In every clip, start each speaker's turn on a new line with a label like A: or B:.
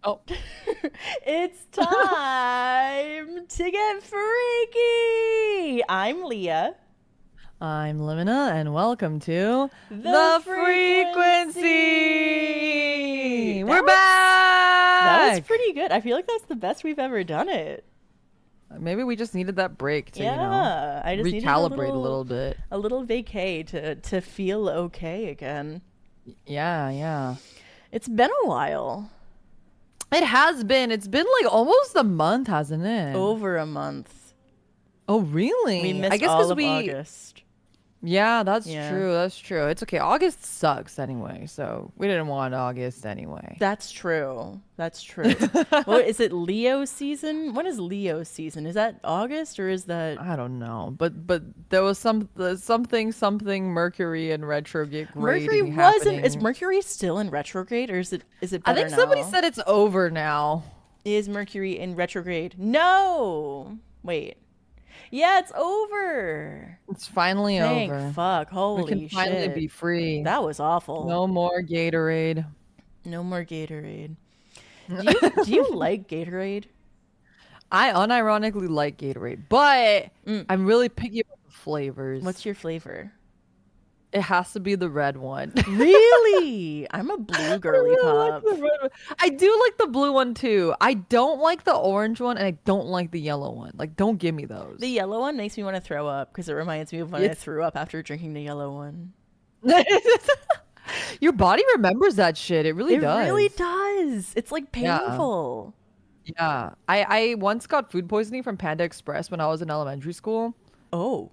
A: Oh, it's time to get freaky! I'm Leah.
B: I'm Limina, and welcome to
A: The
B: Frequency.
A: Frequency!
B: We're
A: That was
B: back.
A: pretty good. I feel like that's the best we've ever done it.
B: Maybe we just needed that break to,
A: Yeah, I just needed
B: recalibrate a little bit.
A: a little vacay to feel okay again.
B: Yeah.
A: It's been a while.
B: It has been. It's been like almost a month, hasn't it?
A: Over a month.
B: Oh, really?
A: We missed
B: I guess
A: all
B: because
A: of
B: we.
A: August.
B: Yeah, that's
A: Yeah.
B: true. That's true. It's okay. August sucks anyway, so we didn't want August anyway.
A: That's true. That's true. Well, is it Leo season? When is Leo season? Is that August or is that
B: I don't know, but there was something Mercury and retrograde
A: Mercury wasn't?
B: happening.
A: Is Mercury still in retrograde or is it
B: I
A: better
B: think somebody
A: now?
B: said it's over now.
A: Is Mercury in retrograde? No. Wait. Yeah, it's over.
B: It's finally
A: Thank
B: over.
A: fuck.
B: We
A: Holy
B: can finally
A: shit.
B: be free.
A: That was awful.
B: No more Gatorade.
A: No more Gatorade. Do you like Gatorade?
B: I unironically like Gatorade, but
A: Mm.
B: I'm really picky about the flavors.
A: What's your flavor?
B: It has to be the red one.
A: Really? I'm a blue girly pop.
B: I do like the blue one too. I don't like the orange one, and I don't like the yellow one. Like, don't give me those.
A: The yellow one makes me want to throw up because it reminds me of when I
B: It's-
A: threw up after drinking the yellow one.
B: Your body remembers that shit. It really
A: It
B: does.
A: really does. It's like
B: Yeah.
A: painful.
B: Yeah. I once got food poisoning from Panda Express when I was in elementary school,
A: Oh.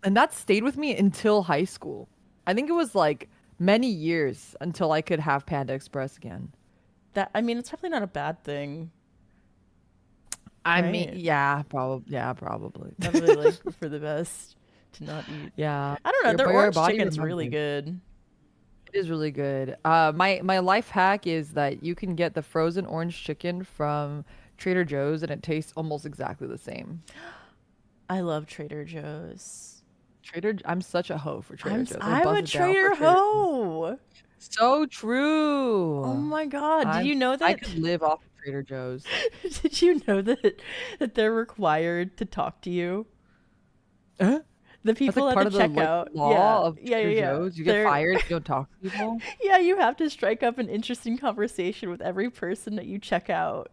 B: and that stayed with me until high school. I think it was like many years until I could have Panda Express again.
A: It's probably not a bad thing.
B: I
A: Right.
B: mean, yeah, probably.
A: Probably like for the best to not eat.
B: Yeah.
A: I don't know. Their
B: Your
A: orange
B: body
A: chicken's really
B: remembers.
A: good.
B: It is really good. My life hack is that you can get the frozen orange chicken from Trader Joe's, and it tastes almost exactly the same.
A: I love Trader Joe's.
B: I'm such a hoe for Trader Joe's.
A: I'm a
B: bust it down for
A: Trader hoe.
B: So true.
A: Oh my god! Did you know
B: I
A: that?
B: could live off of Trader Joe's.
A: Did you know that they're required to talk to you?
B: Huh?
A: The
B: That's
A: people
B: like
A: at
B: part
A: the
B: of the
A: checkout.
B: law
A: Yeah,
B: of
A: yeah,
B: Trader
A: yeah.
B: Joe's. You get
A: They're-
B: fired if you don't talk to people.
A: Yeah, you have to strike up an interesting conversation with every person that you check out.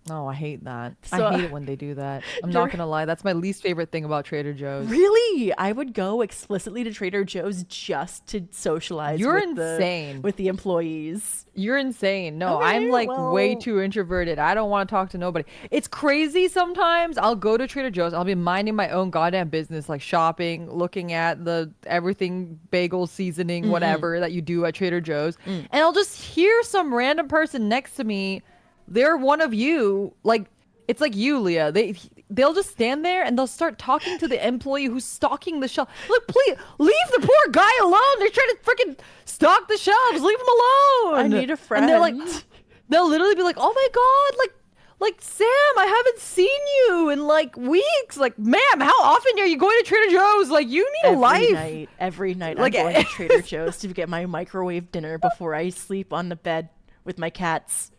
B: No, I hate that.
A: So-
B: I hate it when they do that. I'm not gonna lie. That's my least favorite thing about Trader Joe's.
A: Really? I would go explicitly to Trader Joe's just to socialize
B: You're
A: with
B: insane.
A: with the employees.
B: You're insane. No,
A: Okay,
B: I'm like way
A: well-
B: too introverted. I don't want to talk to nobody. It's crazy sometimes. I'll go to Trader Joe's. I'll be minding my own goddamn business, like shopping, looking at the everything bagel seasoning, whatever that you do at Trader Joe's. And I'll just hear some random person next to me. They're one of you. Like, it's like you, Leah. They'll just stand there and they'll start talking to the employee who's stocking the shelf. Look, please leave the poor guy alone. They're trying to freaking stock the shelves. Leave him alone.
A: I need a friend.
B: And they're like, they'll literally be like, "Oh my god, like Sam, I haven't seen you in like weeks. Like, ma'am, how often are you going to Trader Joe's? Like, you need a life."
A: Every night,
B: Like,
A: I'm going to Trader Joe's to get my microwave dinner before I sleep on the bed with my cats.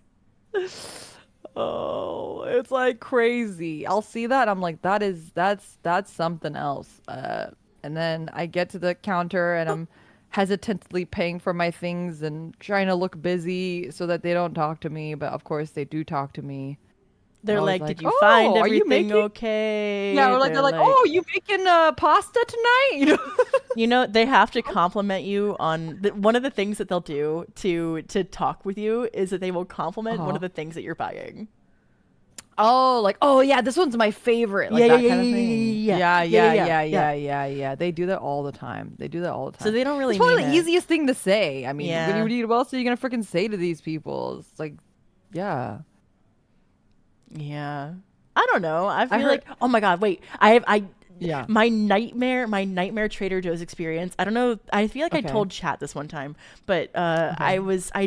B: Oh, it's like crazy. I'll see that. I'm like, that's something else. And then I get to the counter and I'm hesitantly paying for my things and trying to look busy so that they don't talk to me. But of course, they do talk to me.
A: They're
B: I was
A: like,
B: like,
A: "Did you find
B: "Oh, are you
A: everything
B: making-"
A: okay?"
B: Yeah, they're like, "Oh, you making pasta tonight?" You know.
A: You know, they have to compliment you on one of the things that they'll do to talk with you is that they will compliment one of the things that you're buying.
B: Oh, like, oh yeah, this one's my favorite. Like
A: Yeah,
B: that
A: yeah,
B: kind of
A: yeah,
B: thing.
A: yeah, yeah.
B: Yeah. They do that all the time. They do that all the time.
A: So they don't really
B: It's probably
A: mean
B: the
A: it.
B: easiest thing to say. I mean,
A: Yeah.
B: what else are you gonna freaking say to these people? It's like, yeah.
A: Yeah. I don't know. I feel
B: heard-
A: like, oh my God, wait.
B: Yeah.
A: My nightmare Trader Joe's experience. I don't know. I feel like I
B: Okay.
A: told Chat this one time, but I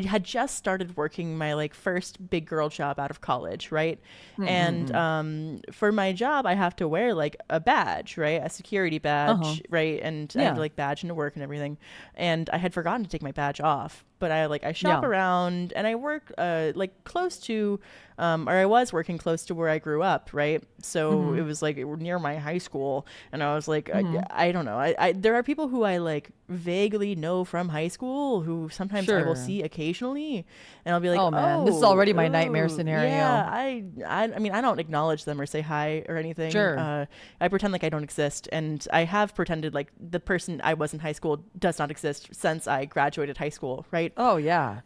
A: had just started working my like first big girl job out of college, right? And for my job, I have to wear like a badge, right? A security badge, right? And I have to
B: Yeah.
A: like badge into work and everything. And I had forgotten to take my badge off, but I shop around, and I work like close to, or I was working close to where I grew up, right? So it was like near my high school, and I was like, I don't know. There are people who I like vaguely know from high school who sometimes I will see occasionally, and I'll be like,
B: oh man, this is already my nightmare scenario.
A: Yeah, I mean, I don't acknowledge them or say hi or anything.
B: Sure.
A: I pretend like I don't exist, and I have pretended like the person I was in high school does not exist since I graduated high school, right?
B: Oh yeah.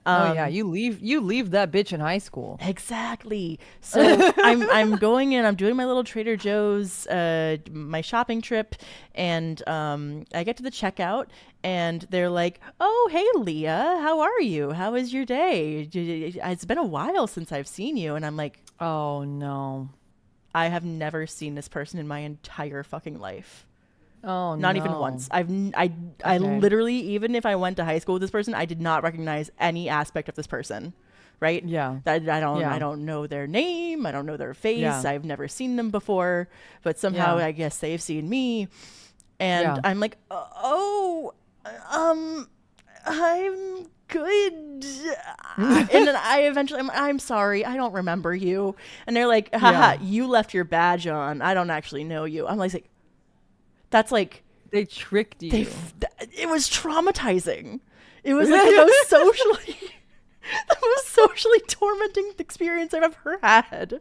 B: You leave that bitch in high school.
A: Exactly. So I'm going in, I'm doing my little Trader Joe's my shopping trip, and I get to the checkout, and they're like, "Oh, hey Leah, how are you? How was your day? It's been a while since I've seen you." And I'm like,
B: "Oh no.
A: I have never seen this person in my entire fucking life."
B: Oh,
A: not even once. I literally, even if I went to high school with this person, I did not recognize any aspect of this person. Right?
B: Yeah.
A: I don't know their name. I don't know their face.
B: Yeah.
A: I've never seen them before, but somehow I guess they've seen me. And I'm like, I'm good. And then I eventually, I'm sorry, I don't remember you. And they're like, haha, you left your badge on. I don't actually know you. I'm like, that's like,
B: they tricked you.
A: It was traumatizing. It was like the most socially tormenting experience I've ever had.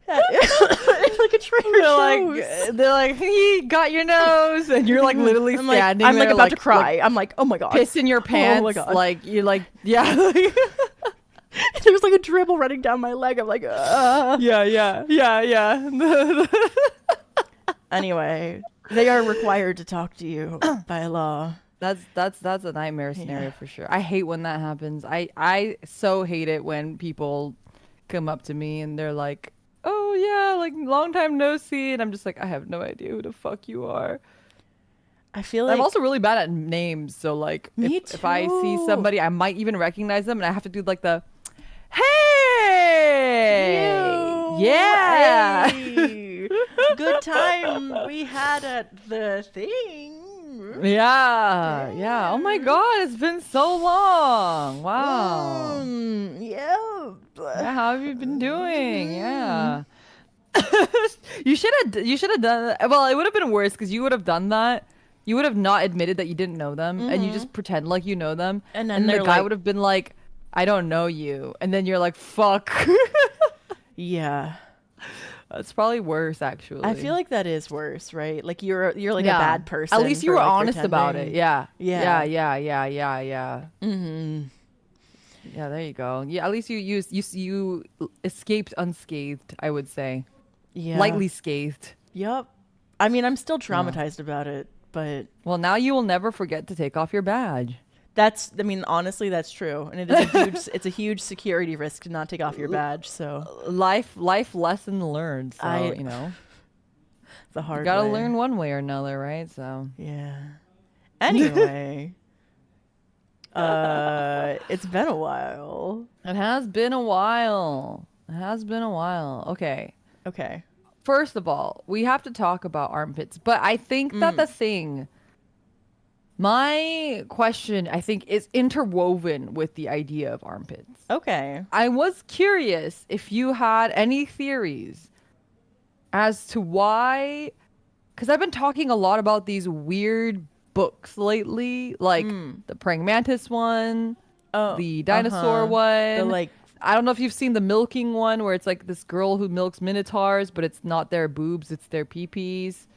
A: It's like a Trader Joe's.
B: They're like, he got your nose, and you're like literally standing.
A: I'm like about to cry. I'm like, oh my god,
B: piss in your pants. Oh my god, like you're like, yeah.
A: There's like a dribble running down my leg. I'm like,
B: yeah.
A: Anyway, they are required to talk to you by law.
B: That's a nightmare scenario for sure. I hate when that happens. I so hate it when people come up to me and they're like, "Oh yeah, like long time no see," and I'm just like, I have no idea who the fuck you are.
A: I feel like
B: I'm also really bad at names, so like if I see somebody, I might even recognize them, and I have to do like the, "Hey, yeah."
A: Hey. Good time we had at the thing.
B: Yeah. Oh my god, it's been so long. Wow.
A: Yeah.
B: How have you been doing? Yeah. You should have done that. Well, it would have been worse because you would have done that. You would have not admitted that you didn't know them, and you just pretend like you know them, and then the guy would have been like, "I don't know you," and then you're like, "Fuck."
A: Yeah.
B: It's probably worse, actually.
A: I feel like that is worse, right? Like you're like a bad person.
B: At least you were
A: like
B: honest about it. Yeah.
A: Yeah.
B: Mm-hmm. Yeah, there you go. Yeah, at least you escaped unscathed, I would say.
A: Yeah.
B: Lightly scathed.
A: Yep. I mean, I'm still traumatized about it, but
B: well, now you will never forget to take off your badge.
A: Honestly, that's true. And it's a huge security risk to not take off your badge. So
B: life lesson learned. So,
A: the hard way.
B: You gotta learn one way or another, right? So
A: yeah. Anyway, it's been a while.
B: It has been a while. Okay. First of all, we have to talk about armpits, but I think that the thing. My question, I think, is interwoven with the idea of armpits.
A: Okay.
B: I was curious if you had any theories as to why, because I've been talking a lot about these weird books lately, like the praying mantis one, the dinosaur one. I don't know if you've seen the milking one, where it's like this girl who milks minotaurs, but it's not their boobs, it's their pee-pees.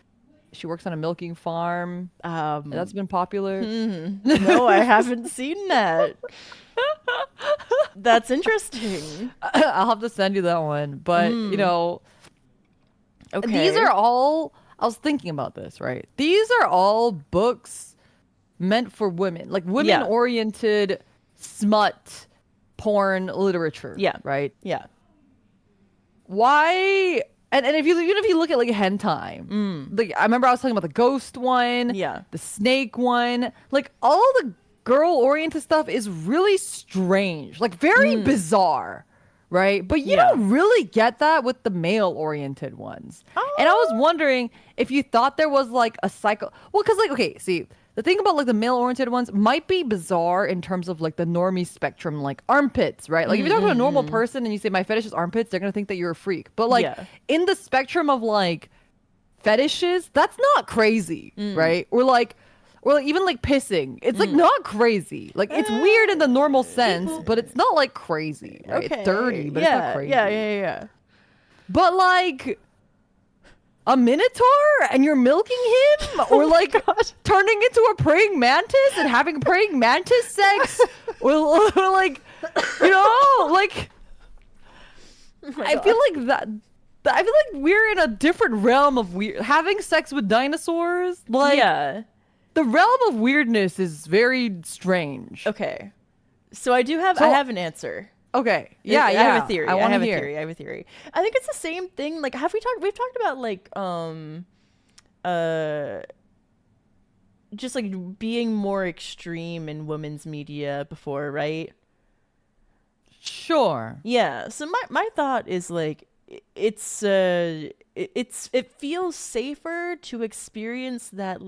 B: She works on a milking farm. That's been popular.
A: No, I haven't seen that. That's interesting.
B: I'll have to send you that one. But, these are all, I was thinking about this, right? These are all books meant for women, like women-oriented smut porn literature.
A: Yeah.
B: Right?
A: Yeah.
B: Why... And if you look at like hentai, like I remember I was talking about the ghost one, the snake one, like all the girl-oriented stuff is really strange, like very bizarre, right? But you don't really get that with the male-oriented ones. And I was wondering if you thought there was like a cycle. Well, because like, okay, see, the thing about like the male oriented ones might be bizarre in terms of like the normie spectrum, like armpits, right? Like if you talk to a normal person and you say my fetish is armpits, they're gonna think that you're a freak. But like in the spectrum of like fetishes, that's not crazy, right? Or like even like pissing, it's like not crazy. Like it's weird in the normal sense, but it's not like crazy, right? It's dirty, but it's not crazy.
A: Yeah.
B: But like a minotaur and you're milking him, or like turning into a praying mantis and having praying mantis sex, or like, you know, like I feel like that. I feel like we're in a different realm of weird. Having sex with dinosaurs, like the realm of weirdness is very strange.
A: Okay, so I have an answer.
B: Okay.
A: Yeah. I have a theory. I have a theory. I think it's the same thing. Like, we've talked about like, just like being more extreme in women's media before, right?
B: Sure.
A: Yeah. So my thought is like, it feels safer to experience that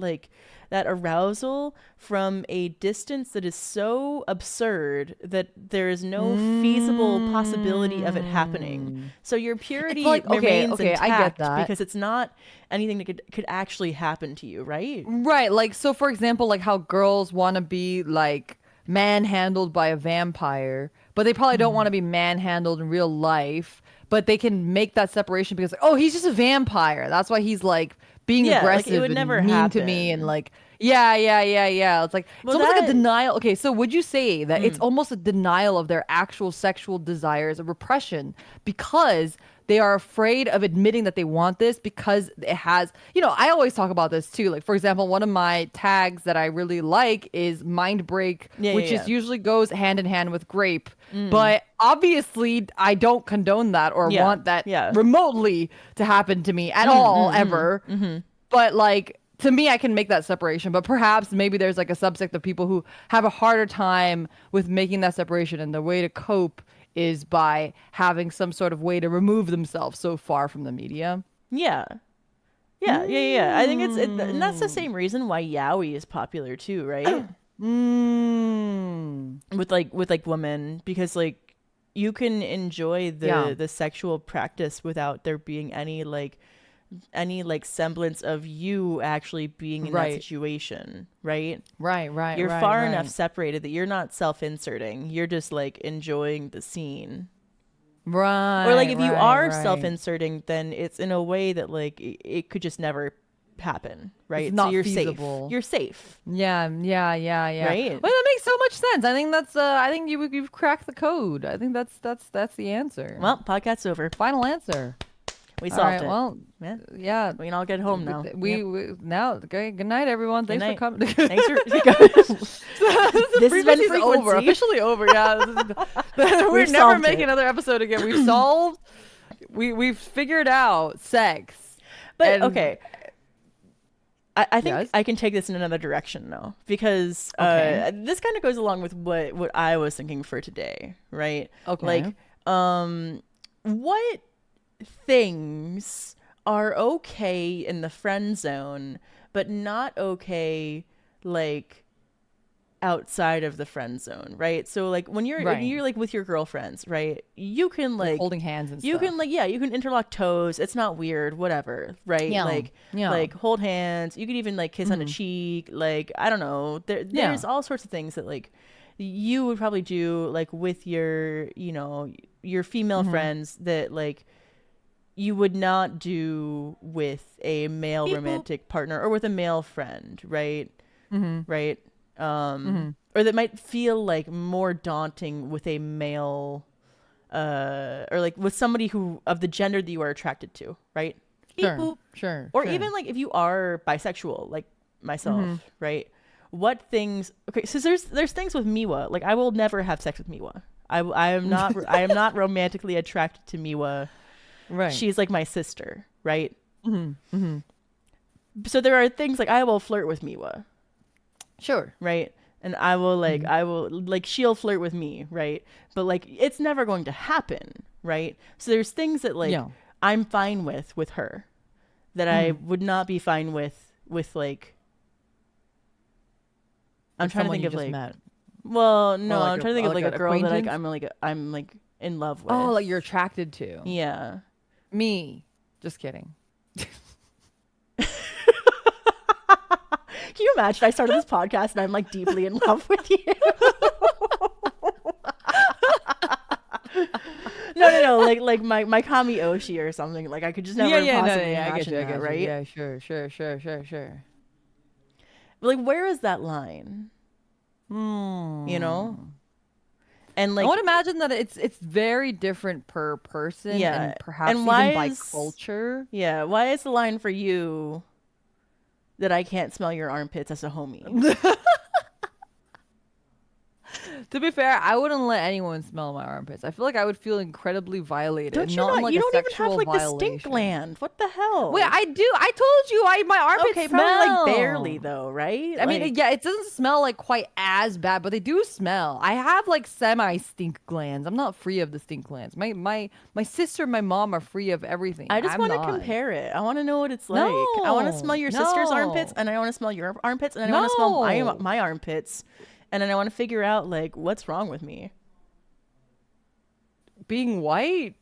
A: arousal from a distance that is so absurd that there is no feasible possibility of it happening. So your purity remains intact,
B: I get that.
A: because it's not anything that could actually happen to you, right?
B: Right. Like, so for example, like how girls want to be like manhandled by a vampire, but they probably don't want to be manhandled in real life. But they can make that separation because, like, oh, he's just a vampire. That's why he's like being aggressive
A: like, it would
B: and
A: never
B: mean
A: happen
B: to me, and like, yeah. It's like it's almost like a denial. Okay, so would you say that it's almost a denial of their actual sexual desires, a repression, because they are afraid of admitting that they want this because it has, you know, I always talk about this too. Like, for example, one of my tags that I really like is mind break, which is usually goes hand in hand with grape. But obviously I don't condone that or want that remotely to happen to me at all, ever. But like, to me, I can make that separation, but perhaps maybe there's like a subsect of people who have a harder time with making that separation, and the way to cope is by having some sort of way to remove themselves so far from the media.
A: Yeah. I think and that's the same reason why yaoi is popular too, right? With like women, because like you can enjoy the sexual practice without there being any semblance of you actually being in that situation, right?
B: Right.
A: You're far enough separated that you're not self-inserting. You're just like enjoying the scene.
B: Right.
A: Or like if you are self-inserting, then it's in a way that like it could just never happen, right?
B: It's not
A: so you're
B: feasible.
A: safe. You're safe.
B: Yeah.
A: Right.
B: Well, that makes so much sense. I think that's I think you've cracked the code. I think that's the answer.
A: Well, podcast's over.
B: Final answer.
A: We solved it.
B: Well, yeah.
A: We can all get home now.
B: We now. Okay, good night, everyone. Thanks for coming.
A: Thanks for.
B: This
A: has been FREAKquency.
B: over. Officially over. Yeah. We're never making another episode again. We've solved. We've figured out sex.
A: But okay. I think I can take this in another direction though, because this kind of goes along with what I was thinking for today, right?
B: Okay.
A: Like, what things are okay in the friend zone, but not okay like outside of the friend zone, right? So like when you're like with your girlfriends, right? You can like
B: holding hands and
A: you
B: stuff.
A: can like you can interlock toes. It's not weird, whatever, right? Like hold hands. You can even like kiss on a cheek. Like I don't know. There's all sorts of things that like you would probably do like with your your female friends that like you would not do with a male romantic partner or with a male friend, right? Right. Or that might feel like more daunting with a male, or like with somebody who of the gender that you are attracted to, right?
B: Sure.
A: Or even like if you are bisexual, like myself, right? What things? Okay, so there's things with Miwa. Like I will never have sex with Miwa. I am not romantically attracted to Miwa.
B: Right.
A: She's like my sister, right? So there are things like I will flirt with Miwa.
B: Sure.
A: Right. And I will she'll flirt with me, right? But like it's never going to happen, right? So there's things that like I'm fine with her that I would not be fine with like I'm
B: Like
A: trying to
B: someone
A: think
B: you
A: of
B: just
A: like,
B: met.
A: well, no,
B: Or like
A: I'm trying to think of like
B: an
A: a girl that like
B: acquaintance?
A: I'm like in love with.
B: Oh, like you're attracted to.
A: Yeah.
B: Me. Just kidding.
A: Can you imagine? I started this podcast and I'm like deeply in love with you. No. Like my Kami Oshi or something. Like I could just never possibly
B: I get
A: imagine
B: you, I
A: that,
B: get you.
A: right?
B: Yeah, sure.
A: But like, where is that line? You know? And
B: I
A: like,
B: would imagine that it's very different per person
A: yeah.
B: and perhaps
A: And
B: even by culture.
A: yeah, why is the line for you that I can't smell your armpits as a homie?
B: To be fair, I wouldn't let anyone smell my armpits. I feel like I would feel incredibly violated.
A: Don't you
B: not in
A: not?
B: like
A: You
B: a
A: don't even have
B: sexual
A: like the
B: violation.
A: stink gland. What the hell?
B: Wait, I do. I told you my armpits
A: okay,
B: smell.
A: probably like barely though, right?
B: I mean, yeah, it doesn't smell like quite as bad, but they do smell. I have like semi stink glands. I'm not free of the stink glands. My sister and my mom are free of everything.
A: I just want to
B: not.
A: compare it. I want to know what it's like. I want to smell your sister's armpits, and I want to smell your armpits, and I want to smell my armpits, and then I want to figure out like what's wrong with me.
B: Being white.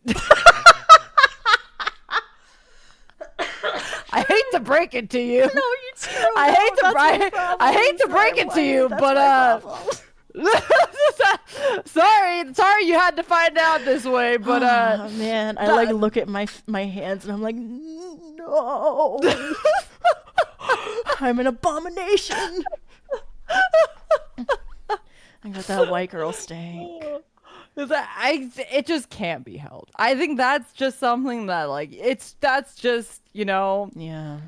B: I hate to break it to you.
A: No, you too.
B: I hate to break it to you, but sorry you had to find out this way, but
A: oh, man, I like look at my hands and I'm like, no. I'm an abomination. I got that white girl stank.
B: It just can't be held. I think that's just something that like that's just, you know,
A: yeah,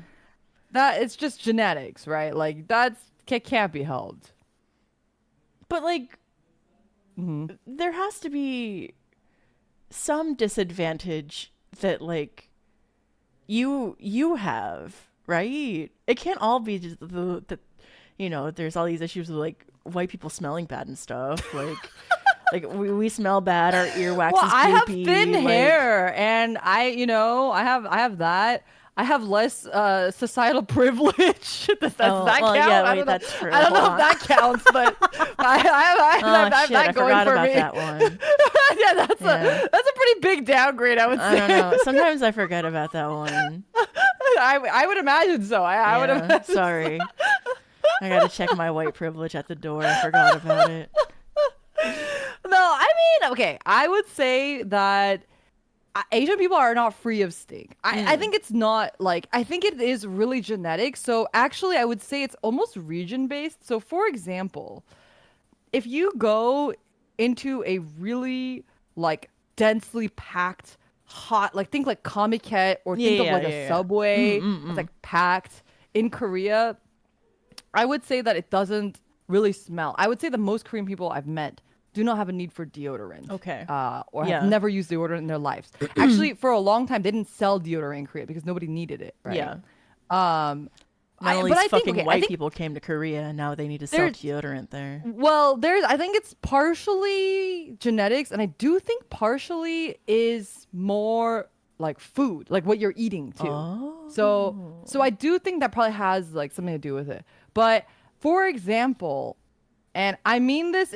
B: that it's just genetics, right? Like can't be held.
A: But like there has to be some disadvantage that like you have, right? It can't all be just the you know, there's all these issues with like white people smelling bad and stuff, like like we smell bad, our earwax is goopy.
B: I have thin hair, and I have that. I have less societal privilege. Does that count?
A: Yeah, wait, that's true.
B: I don't know if that counts, but I have that going for me.
A: That one.
B: Yeah, that's a pretty big downgrade, I would say.
A: I don't know. Sometimes I forget about that one.
B: I would imagine so. I would imagine.
A: Sorry. I gotta check my white privilege at the door. I forgot about it.
B: No, I mean, okay, I would say that Asian people are not free of stink. I think it's not like, I think it is really genetic. So actually, I would say it's almost region based. So for example, if you go into a really like densely packed, hot, like think like Comiket or think of like a subway, it's like packed in Korea, I would say that it doesn't really smell. I would say the most Korean people I've met do not have a need for deodorant.
A: Okay.
B: Or have never used deodorant in their lives. Actually, for a long time, they didn't sell deodorant in Korea because nobody needed it. Right?
A: Yeah.
B: All
A: these fucking white people came to Korea and now they need to sell deodorant there.
B: Well, I think it's partially genetics, and I do think partially is more like food, like what you're eating too.
A: Oh.
B: So I do think that probably has like something to do with it. But for example, and I mean this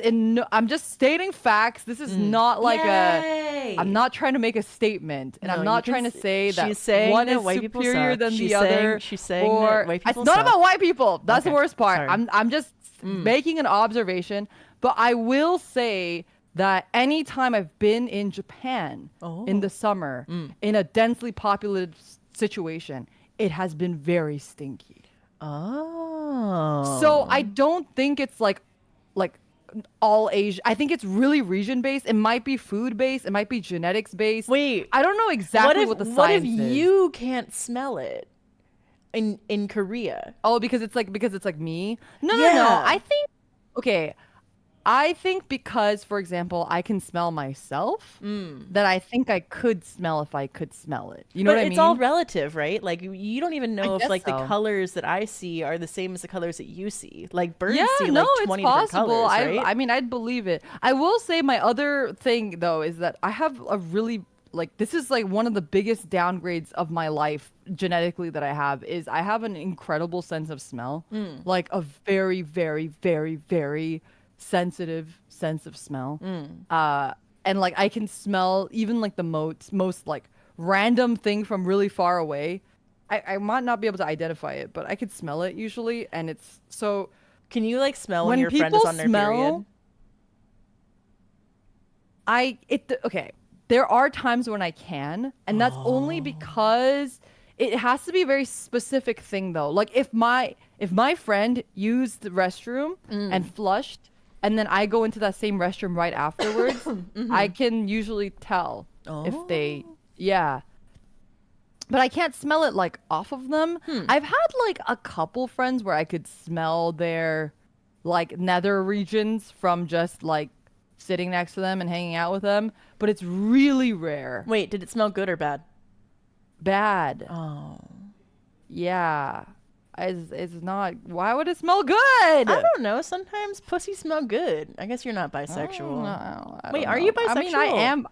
B: I'm just stating facts. This is not like I'm not trying to make a statement, and I'm not trying to say that one is superior than the other.
A: She's saying that white people
B: It's not about white people. That's the worst part.
A: Sorry.
B: I'm just making an observation, but I will say that anytime I've been in Japan in the summer in a densely populated situation, it has been very stinky.
A: Oh.
B: So I don't think it's like all Asia. I think it's really region based. It might be food based. It might be genetics based.
A: Wait,
B: I don't know exactly what the science is.
A: What if you can't smell it in Korea?
B: Oh, because it's like me? No. I think because, for example, I can smell myself, that I think I could smell if I could smell it. You know what I mean?
A: It's all relative, right? Like you don't even know if like
B: so.
A: the colors that I see are the same as the colors that you see. Like birds see
B: no,
A: like 20 different colors, right?
B: I mean, I'd believe it. I will say my other thing though is that I have a really like this is like one of the biggest downgrades of my life genetically that I have is I have an incredible sense of smell. Like a very, very, very, very sensitive sense of smell. And like I can smell even like the most like random thing from really far away. I might not be able to identify it, but I could smell it usually, and it's so.
A: Can you like smell when your friend is on their period?
B: Okay. There are times when I can, and that's only because it has to be a very specific thing though. Like if my friend used the restroom and flushed, and then I go into that same restroom right afterwards, I can usually tell if they but I can't smell it like off of them. I've had like a couple friends where I could smell their like nether regions from just like sitting next to them and hanging out with them, but it's really rare.
A: Wait, did it smell good or bad?
B: Bad.
A: Oh.
B: Yeah. It's not. Why would it smell good?
A: I don't know. Sometimes pussy smell good. I guess you're not bisexual. Wait, are you bisexual?
B: I mean,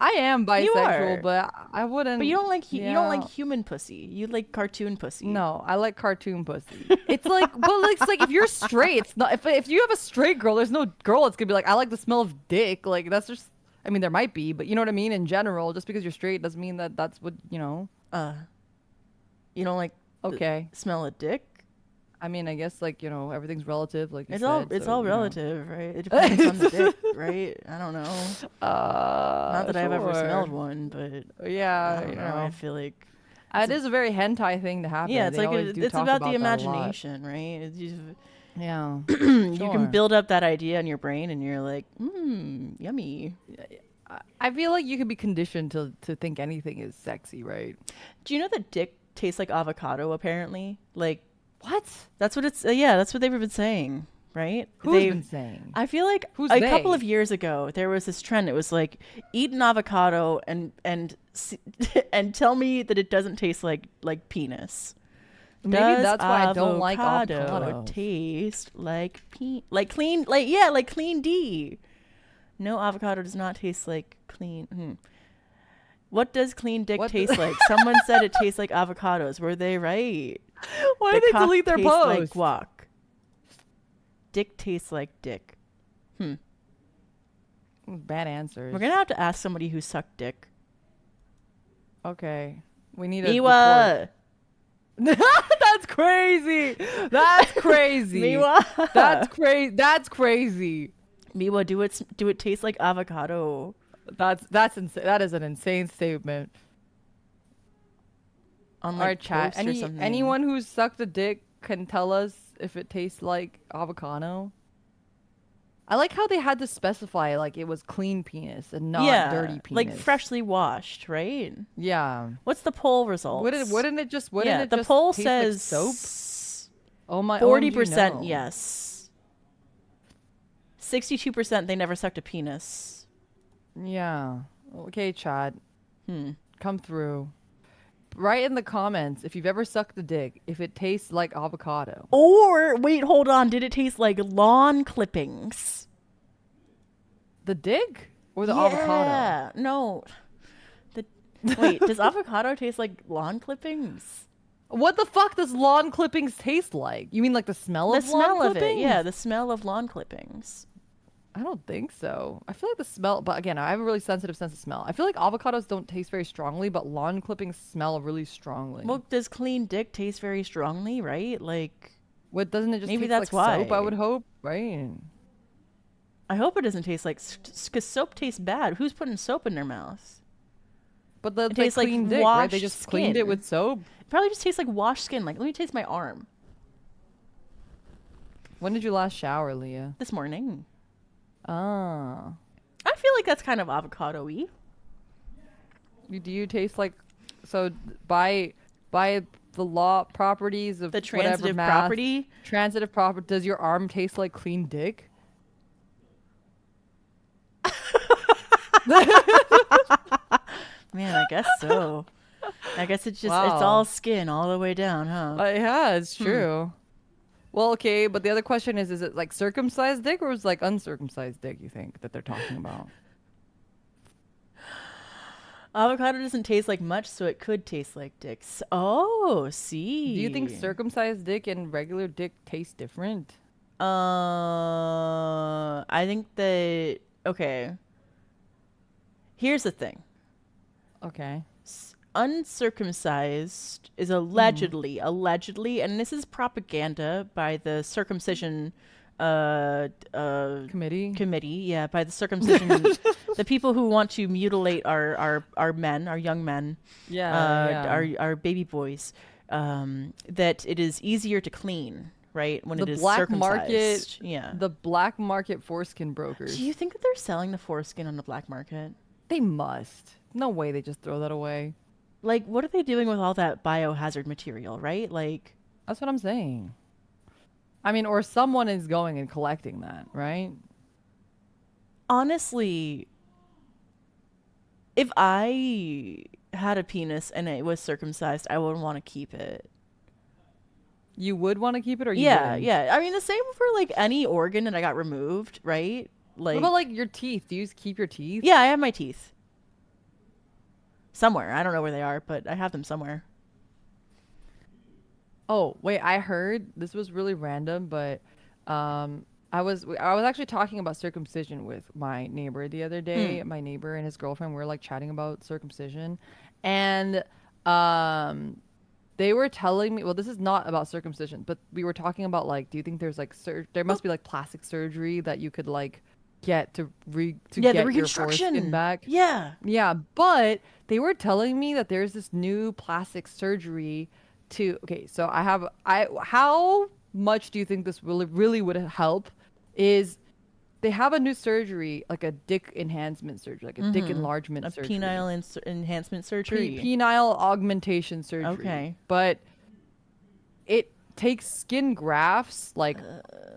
B: I am bisexual, but I wouldn't.
A: But you don't like you don't like human pussy. You like cartoon pussy.
B: No, I like cartoon pussy. It's like, but it's like if you're straight, it's not. If you have a straight girl, there's no girl that's gonna be like, I like the smell of dick. Like that's just. I mean, there might be, but you know what I mean. In general, just because you're straight doesn't mean that that's what you know.
A: You don't like
B: the
A: smell of dick.
B: I mean, I guess like everything's relative. Like
A: it's all relative, right? It depends on the dick, right? I don't know. Not that I've ever smelled one, but
B: yeah,
A: I don't know. I feel like
B: it is a very hentai thing to happen.
A: Yeah, it's like it's about the imagination, right? It's just,
B: yeah,
A: you can build up that idea in your brain, and you're like, yummy.
B: I feel like you could be conditioned to think anything is sexy, right?
A: Do you know that dick tastes like avocado? Apparently, like.
B: What?
A: That's what it's. Yeah, that's what they've been saying, right?
B: Who's been saying?
A: I feel like a couple of years ago there was this trend. It was like eat an avocado and tell me that it doesn't taste like penis.
B: Maybe that's why I don't like avocado.
A: Taste like clean D. No, avocado does not taste like clean. What does clean dick taste like? Someone said it tastes like avocados. Were they right?
B: Why did they delete their post?
A: Like guac. Dick tastes like dick.
B: Bad answers.
A: We're gonna have to ask somebody who sucked dick.
B: Okay. We need
A: Miwa.
B: That's crazy. That's crazy.
A: Miwa.
B: That's crazy.
A: Miwa, do it taste like avocado?
B: That's insane. That is an insane statement.
A: On
B: our chat. Anyone who's sucked a dick can tell us if it tastes like avocado. I like how they had to specify like it was clean penis and not dirty penis.
A: Like freshly washed, right?
B: Yeah.
A: What's the poll result?
B: Wouldn't it just
A: the poll says
B: like soap? Oh my
A: 40% yes. 62% they never sucked a penis.
B: Yeah. Okay, chat. Come through. Write in the comments if you've ever sucked a dick, if it tastes like avocado.
A: Or, wait, hold on. Did it taste like lawn clippings?
B: The dick? Or the avocado?
A: No. Wait, does avocado taste like lawn clippings?
B: What the fuck does lawn clippings taste like? You mean like the smell of lawn clippings?
A: Yeah, the smell of lawn clippings.
B: I don't think so. I feel like the smell, but again, I have a really sensitive sense of smell. I feel like avocados don't taste very strongly, but lawn clippings smell really strongly.
A: Well, does clean dick taste very strongly, right? Like,
B: what doesn't it just
A: maybe
B: taste
A: that's
B: like
A: why.
B: soap? I would hope, right?
A: I hope it doesn't taste like, because soap tastes bad. Who's putting soap in their mouth?
B: But it tastes like clean dick, right? They just cleaned it with soap.
A: It probably just tastes like washed skin. Like, let me taste my arm.
B: When did you last shower, Leah?
A: This morning.
B: Ah.
A: I feel like that's kind of avocado-y.
B: Do you taste like, so by the law properties of
A: the transitive property?
B: Transitive property, does your arm taste like clean dick?
A: Man, I guess so. I guess it's just, it's all skin all the way down, huh?
B: Yeah, it's true. Well, okay, but the other question is it like circumcised dick or is it like uncircumcised dick, you think, that they're talking about?
A: Avocado doesn't taste like much, so it could taste like dicks. Oh, see.
B: Do you think circumcised dick and regular dick taste different?
A: I think that, okay. Here's the thing.
B: Okay.
A: Uncircumcised is allegedly, and this is propaganda by the circumcision committee, yeah, by the circumcision, the people who want to mutilate our men, our young men, our baby boys, that it is easier to clean, right, when it is circumcised.
B: The black market foreskin brokers.
A: Do you think that they're selling the foreskin on the black market?
B: They must. No way they just throw that away.
A: Like, what are they doing with all that biohazard material, right? Like,
B: that's what I'm saying. I mean, or someone is going and collecting that, right?
A: Honestly, if I had a penis and it was circumcised, I would want to keep it.
B: You would want to keep it, or you
A: yeah,
B: wouldn't?
A: Yeah. I mean, the same for like any organ that I got removed, right? Like,
B: what about like your teeth? Do you keep your teeth?
A: Yeah, I have my teeth. Somewhere. I don't know where they are, but I have them somewhere.
B: Oh, wait, I heard this was really random, but I was actually talking about circumcision with my neighbor the other day. My neighbor and his girlfriend were like chatting about circumcision, and they were telling me, well, this is not about circumcision, but we were talking about like, do you think there's like there must be like plastic surgery that you could like get to get
A: the
B: your foreskin back? Yeah, but they were telling me that there's this new plastic surgery so how much do you think this really would help? Is they have a new surgery, like a dick enhancement surgery, like a dick enlargement surgery.
A: Penile enhancement surgery.
B: Penile augmentation surgery.
A: Okay.
B: But it takes skin grafts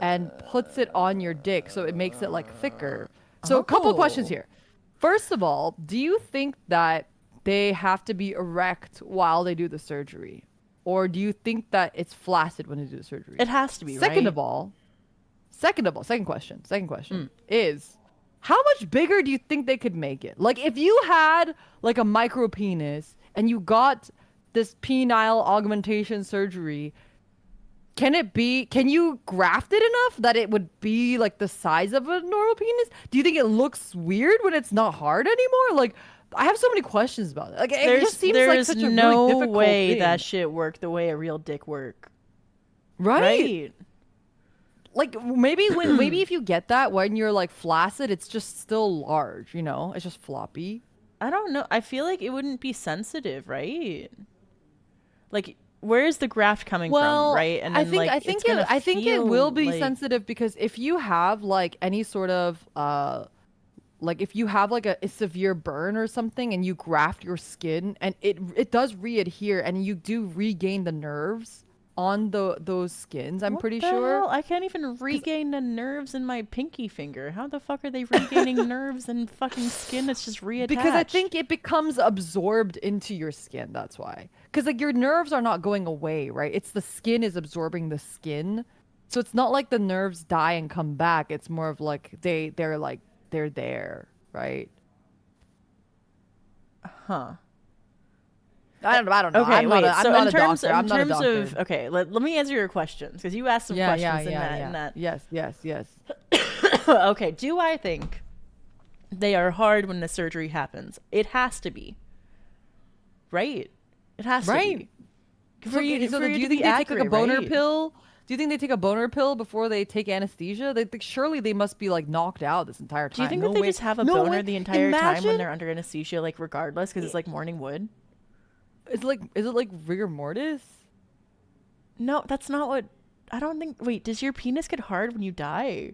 B: and puts it on your dick, so it makes it like thicker. So a couple of questions here. First of all, do you think that they have to be erect while they do the surgery? Or do you think that it's flaccid when they do the surgery?
A: It has to be,
B: second question is, how much bigger do you think they could make it? Like, if you had like a micro penis and you got this penile augmentation surgery, can you graft it enough that it would be like the size of a normal penis? Do you think it looks weird when it's not hard anymore? Like, I have so many questions about it. Like, it just seems like such a really difficult
A: way
B: thing.
A: that shit worked the way a real dick work.
B: Right? Like, maybe if you get that when you're like flaccid, it's just still large, you know? It's just floppy.
A: I don't know. I feel like it wouldn't be sensitive, right? Like, where is the graft coming from, right? And then,
B: I think it will be sensitive, because if you have like any sort of like if you have like a severe burn or something and you graft your skin, and it does re-adhere and you do regain the nerves on those skins, I'm pretty sure.
A: Hell? I can't even regain the nerves in my pinky finger. How the fuck are they regaining nerves and fucking skin that's just reattached?
B: Because I think it becomes absorbed into your skin, that's why. Because like your nerves are not going away, right? It's the skin is absorbing the skin. So it's not like the nerves die and come back. It's more of like they're there, right?
A: Huh.
B: I don't know.
A: Okay,
B: I'm not a doctor.
A: In terms of okay, let me answer your questions, because you asked some questions in that.
B: Yes.
A: Okay, do I think they are hard when the surgery happens? It has to be. Right? It has to be.
B: Do you think they take like a boner pill? Do you think they take a boner pill before they take anesthesia? Surely they must be like knocked out this entire time.
A: Do you think that they just have a boner the entire time when they're under anesthesia, like regardless, because it's like morning wood?
B: Is it like rigor mortis?
A: No, that's not what. I don't think. Wait, does your penis get hard when you die?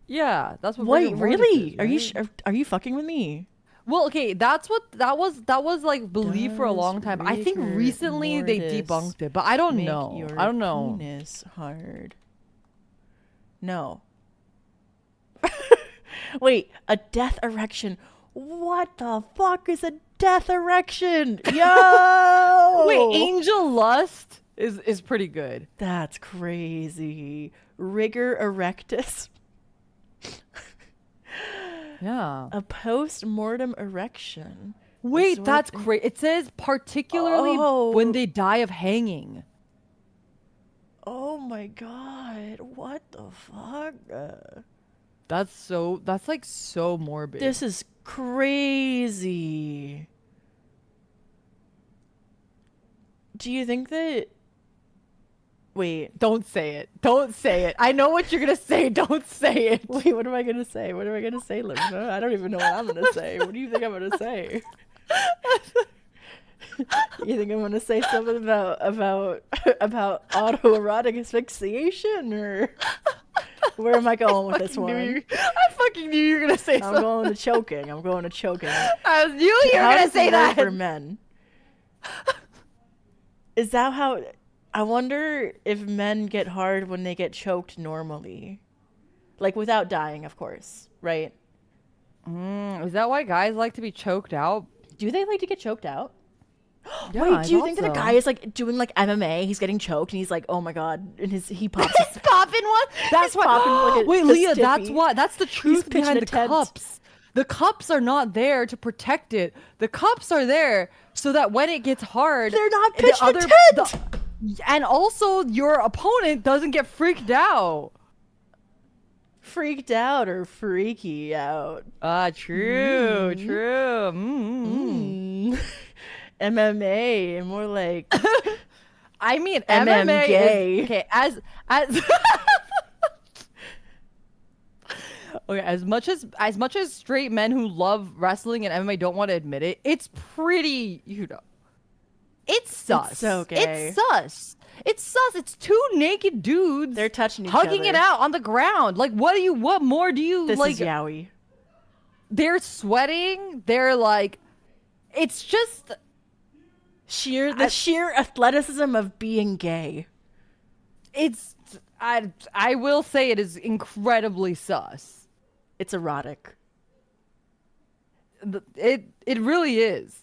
B: Yeah, that's what.
A: Wait, really?
B: Is, right?
A: Are you fucking with me?
B: Well, okay, that was like believed for a long time. I think recently they debunked it, but I don't know. I don't know.
A: Penis hard. No. Wait, a death erection. What the fuck is a death erection? Yo!
B: Wait, angel lust is pretty good.
A: That's crazy. Rigor erectus.
B: Yeah.
A: A post-mortem erection.
B: Wait, that's great. It says particularly when they die of hanging.
A: Oh my god, what the fuck?
B: That's like so morbid.
A: This is crazy. Do you think that... Wait.
B: Don't say it. Don't say it. I know what you're going to say. Don't say it.
A: Wait, what am I going to say? What am I going to say, Limina? I don't even know what I'm going to say. What do you think I'm going to say? You think I'm going to say something about autoerotic asphyxiation, or where am I going with this one?
B: I fucking knew you were going to say something.
A: I'm going to choking. I'm going to choking.
B: I knew you were going to say that.
A: For men. Is that how... I wonder if men get hard when they get choked normally. Like, without dying, of course, right?
B: Is that why guys like to be choked out?
A: Do they like to get choked out?
B: Yeah,
A: wait, do you think that a guy is like doing like MMA? He's getting choked and he's like, oh my god, and he pops.
B: He's popping one. That's why.
A: Like
B: wait, Leah, that's why. That's the truth behind the
A: tent.
B: cups. The cups are not there to protect it. The cups are there so that when it gets hard,
A: they're not pitching a tent.
B: And also, your opponent doesn't get freaked out.
A: Freaked out or freaky out?
B: True.
A: MMA, more like.
B: I mean, MMA
A: gay.
B: Is okay. As okay, as much as straight men who love wrestling and MMA don't want to admit it, it's pretty, it's sus.
A: It's so gay.
B: It's sus. It's sus. It's two naked dudes.
A: They're touching each other.
B: Hugging it out on the ground. Like, what more do you
A: this
B: like?
A: This is yaoi.
B: They're sweating. They're like, it's just
A: sheer athleticism of being gay.
B: I will say it is incredibly sus.
A: It's erotic.
B: It really is.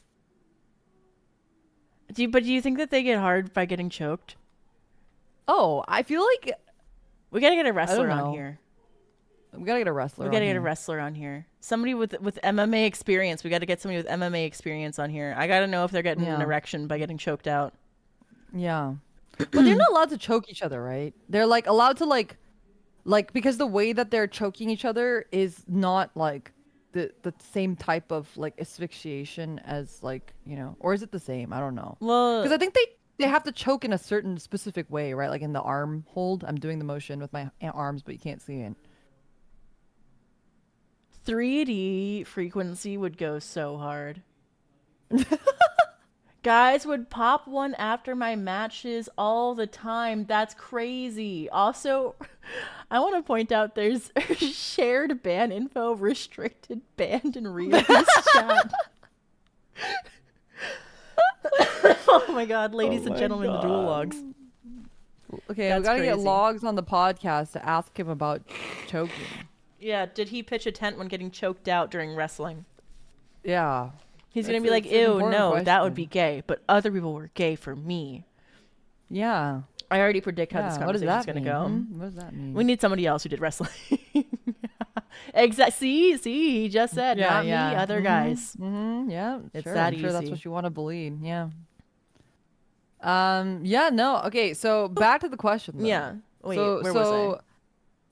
A: Do you think that they get hard by getting choked?
B: Oh, I feel like
A: we gotta get a wrestler on here.
B: We gotta get a wrestler.
A: Get a wrestler on here. Somebody with MMA experience. We gotta get somebody with MMA experience on here. I gotta know if they're getting an erection by getting choked out.
B: Yeah, but they're not allowed to choke each other, right? They're like allowed to like because the way that they're choking each other is not like the same type of like asphyxiation as like, or is it the same? I don't know.
A: Well,
B: because I think they have to choke in a certain specific way, right? Like in the arm hold. I'm doing the motion with my arms, but you can't see it.
A: 3D frequency would go so hard. Guys would pop one after my matches all the time. That's crazy. Also, I want to point out there's shared ban info, restricted, banned, and reused chat. Oh my god, ladies and gentlemen, the dual logs.
B: Okay, we gotta get logs on the podcast to ask him about choking.
A: Yeah, did he pitch a tent when getting choked out during wrestling?
B: Yeah.
A: He's going to be like, ew, no, question. That would be gay. But other people were gay for me.
B: Yeah.
A: I already predict how this conversation is going to go.
B: What does that mean?
A: We need somebody else who did wrestling. Exactly. See, he just said, not me, other guys.
B: Yeah,
A: it's
B: sure.
A: that
B: I'm
A: easy.
B: Sure that's what you want to believe. Yeah. Yeah, no. Okay, so back to the question, though.
A: Yeah. Wait, where was I?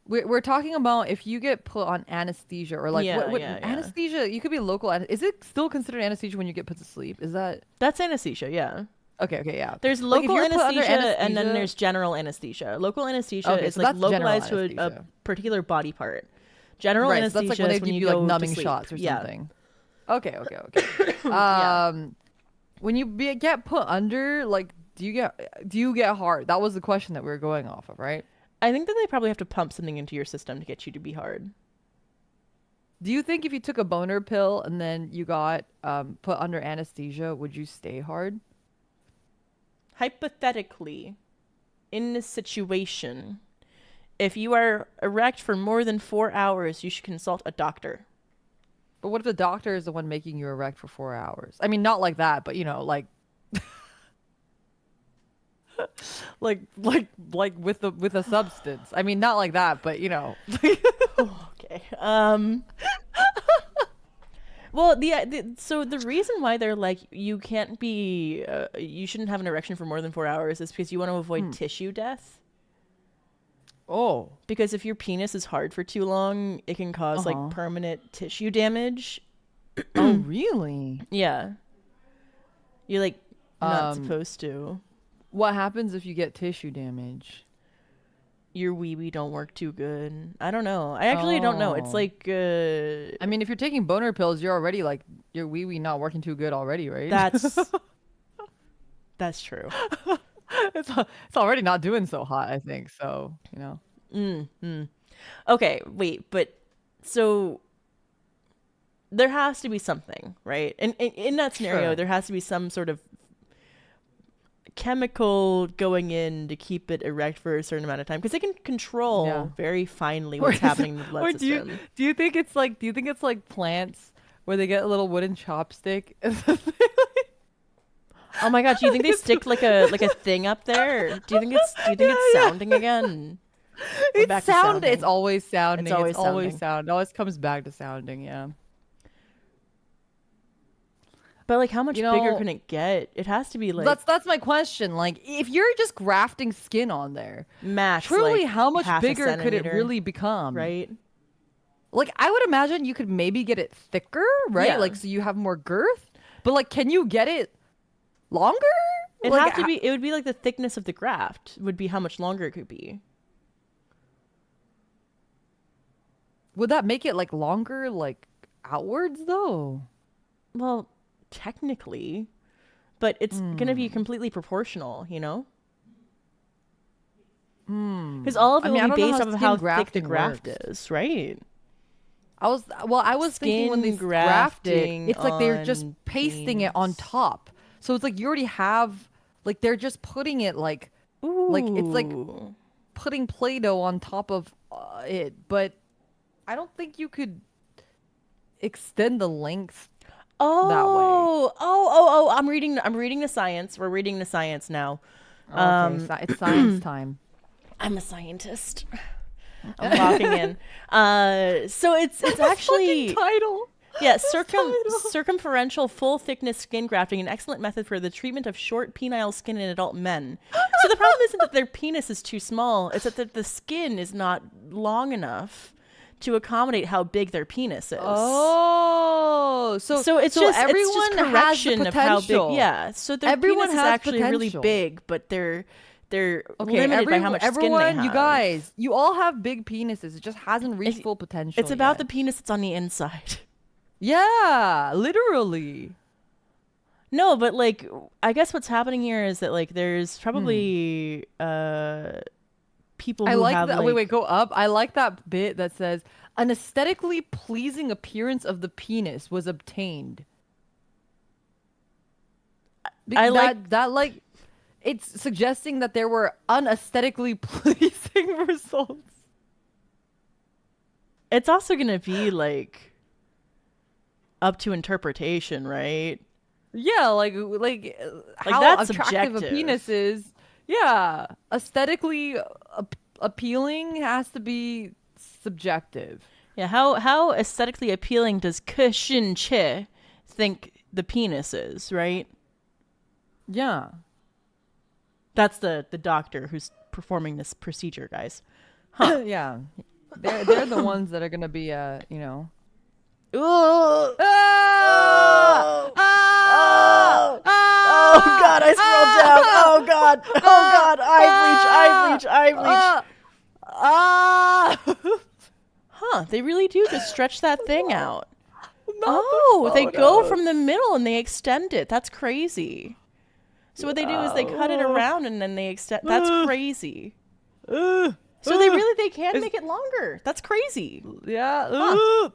B: We're talking about if you get put on anesthesia or like anesthesia. You could be local. Is it still considered anesthesia when you get put to sleep? That's
A: anesthesia? Yeah.
B: Okay. Yeah.
A: There's local anesthesia and then there's general anesthesia. Local anesthesia is like localized to a particular body part. General anesthesia
B: so that's like when they give you like numbing shots or something. Okay. When you get put under, like, do you get hard? That was the question that we were going off of, right?
A: I think that they probably have to pump something into your system to get you to be hard.
B: Do you think if you took a boner pill and then you got put under anesthesia, would you stay hard?
A: Hypothetically, in this situation, if you are erect for more than 4 hours, you should consult a doctor.
B: But what if the doctor is the one making you erect for 4 hours? I mean, not like that, but like like with a substance. I mean, not like that, but
A: Okay. Well, so the reason why they're like you can't be, you shouldn't have an erection for more than 4 hours is because you want to avoid tissue death.
B: Oh.
A: Because if your penis is hard for too long, it can cause like permanent tissue damage.
B: Oh, really?
A: Yeah. You're like not supposed to.
B: What happens if you get tissue damage?
A: Your wee-wee don't work too good. I don't know. I actually don't know. It's like
B: I mean, if you're taking boner pills, you're already like your wee-wee not working too good already, right?
A: That's true.
B: It's already not doing so hot, I think. So, you know.
A: Okay, wait, but so there has to be something, right? And in that scenario, there has to be some sort of chemical going in to keep it erect for a certain amount of time because they can control very finely what's happening in the blood system.
B: Do you think it's like plants where they get a little wooden chopstick?
A: Oh my god, do you think they stick like a thing up there? Do you think it's sounding again?
B: It's sound. It's always sounding.
A: It's always
B: sound. It always comes back to sounding. Yeah.
A: But like, how much bigger can it get? It has to be like
B: that's my question. Like, if you're just grafting skin on there,
A: max,
B: truly,
A: like,
B: how much bigger could it really become?
A: Right.
B: Like, I would imagine you could maybe get it thicker, right?
A: Yeah.
B: Like, so you have more girth. But like, can you get it longer?
A: It have to be. It would be like the thickness of the graft would be how much longer it could be.
B: Would that make it like longer, like outwards though?
A: Well, technically, but it's gonna be completely proportional, you know? Because all of it will be based off of how thick the graft is, right?
B: I was thinking when they graft it, it's like they're just pasting it on top. So it's like you already have, like they're just putting it like it's like putting Play-Doh on top of it. But I don't think you could extend the length that way.
A: Oh! I'm reading the science. We're reading the science now.
B: Okay, it's science time.
A: I'm a scientist. I'm walking in. So it's actually
B: title.
A: Yeah, circumferential full thickness skin grafting, an excellent method for the treatment of short penile skin in adult men. So the problem isn't that their penis is too small; it's that the skin is not long enough to accommodate how big their penis is.
B: Oh, so it's just everyone has the potential.
A: Of how big, yeah. So their
B: everyone
A: penis is actually really big, but they're limited by how much skin they have.
B: You guys, you all have big penises. It just hasn't reached full potential.
A: It's about the penis that's on the inside.
B: Yeah, literally.
A: No, but like, I guess what's happening here is that like there's probably people who have
B: that.
A: Like,
B: wait, go up. I like that bit that says an aesthetically pleasing appearance of the penis was obtained.
A: I like
B: that. Like, it's suggesting that there were unaesthetically pleasing results.
A: It's also gonna be like up to interpretation, right?
B: Yeah, like how
A: that's
B: attractive
A: subjective.
B: A penis is. Yeah, aesthetically appealing has to be subjective.
A: Yeah, how aesthetically appealing does Kushin Che think the penis is, right?
B: Yeah.
A: That's the doctor who's performing this procedure, guys. Huh.
B: Yeah. They're the ones that are going to be you know.
A: Ooh. Oh god, I scrolled down. Oh god. Eye bleach. Huh, they really do just stretch that thing out. They go from the middle and they extend it. That's crazy. So what they do is they cut it around and then they extend. That's crazy. So they can make it longer. That's crazy.
B: Yeah.
A: Huh.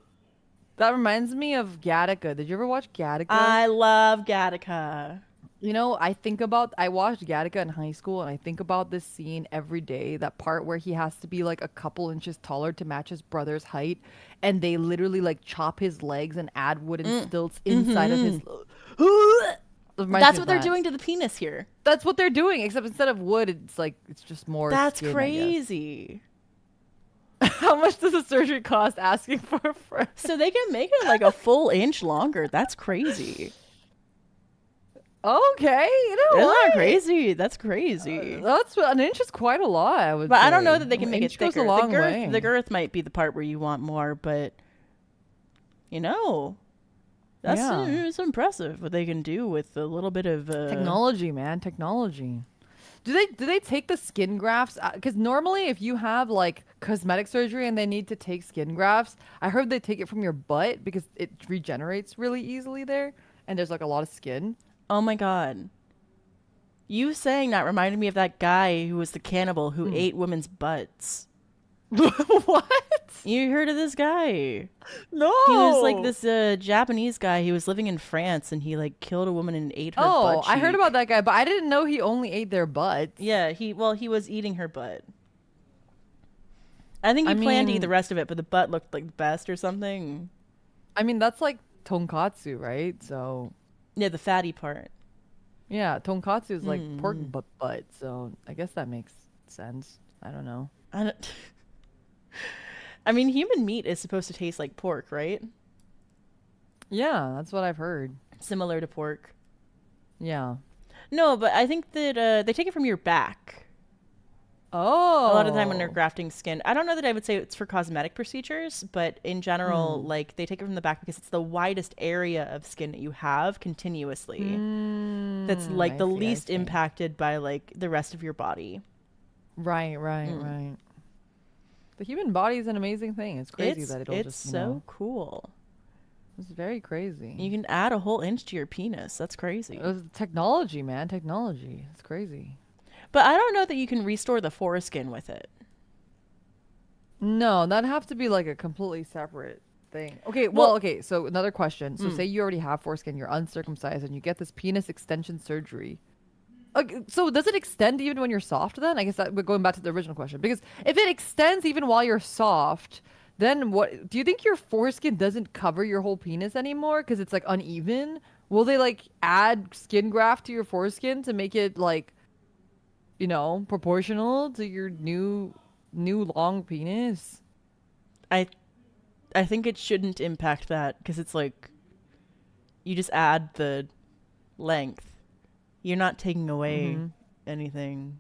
B: That reminds me of Gattaca. Did you ever watch Gattaca?
A: I love Gattaca.
B: You know, I watched Gattaca in high school, and I think about this scene every day. That part where he has to be like a couple inches taller to match his brother's height, and they literally like chop his legs and add wooden stilts inside of his.
A: That's what they're doing to the penis here.
B: That's what they're doing, except instead of wood, it's just more.
A: That's
B: skin,
A: crazy.
B: How much does the surgery cost? Asking for a friend.
A: So they can make it like a full inch longer. That's crazy.
B: Okay, you know
A: Isn't
B: what?
A: that crazy? That's crazy.
B: That's an inch is quite a lot. I would.
A: But
B: say.
A: I don't know that they can
B: An
A: make it
B: inch goes
A: thicker.
B: a long way.
A: The girth might be the part where you want more, but you know, that's it's impressive what they can do with a little bit of
B: Technology, man, technology. Do they take the skin grafts? Because normally, if you have like cosmetic surgery and they need to take skin grafts, I heard they take it from your butt because it regenerates really easily there, and there's like a lot of skin.
A: Oh my god. You saying that reminded me of that guy who was the cannibal who ate women's butts.
B: What?
A: You heard of this guy?
B: No.
A: He was like this Japanese guy. He was living in France and he like killed a woman and ate her butt.
B: Oh, I heard about that guy, but I didn't know he only ate their butts.
A: Yeah, he was eating her butt. I think he planned to eat the rest of it, but the butt looked like the best or something.
B: I mean, that's like tonkatsu, right? So
A: Yeah, the fatty part.
B: yeah, tonkatsu is like pork butt, so I guess that makes sense. I don't know.
A: I mean, human meat is supposed to taste like pork, right?
B: Yeah, that's what I've heard.
A: Similar to pork.
B: Yeah.
A: No, but I think that they take it from your back.
B: Oh.
A: A lot of the time when they're grafting skin. I don't know that I would say it's for cosmetic procedures, but in general, like they take it from the back because it's the widest area of skin that you have continuously. That's like the least impacted by like the rest of your body.
B: Right. The human body is an amazing thing. It's crazy that it'll
A: it's
B: just,
A: so cool.
B: It's very crazy.
A: You can add a whole inch to your penis. That's crazy.
B: Technology, man. Technology. It's crazy.
A: But I don't know that you can restore the foreskin with it.
B: No, that'd have to be like a completely separate thing. Okay, well, okay, so another question. So say you already have foreskin, you're uncircumcised, and you get this penis extension surgery. So does it extend even when you're soft then? I guess that we're going back to the original question. Because if it extends even while you're soft, then what do you think your foreskin doesn't cover your whole penis anymore because it's like uneven? Will they like add skin graft to your foreskin to make it like, you know, proportional to your new long penis?
A: I think it shouldn't impact that because it's like you just add the length. You're not taking away anything.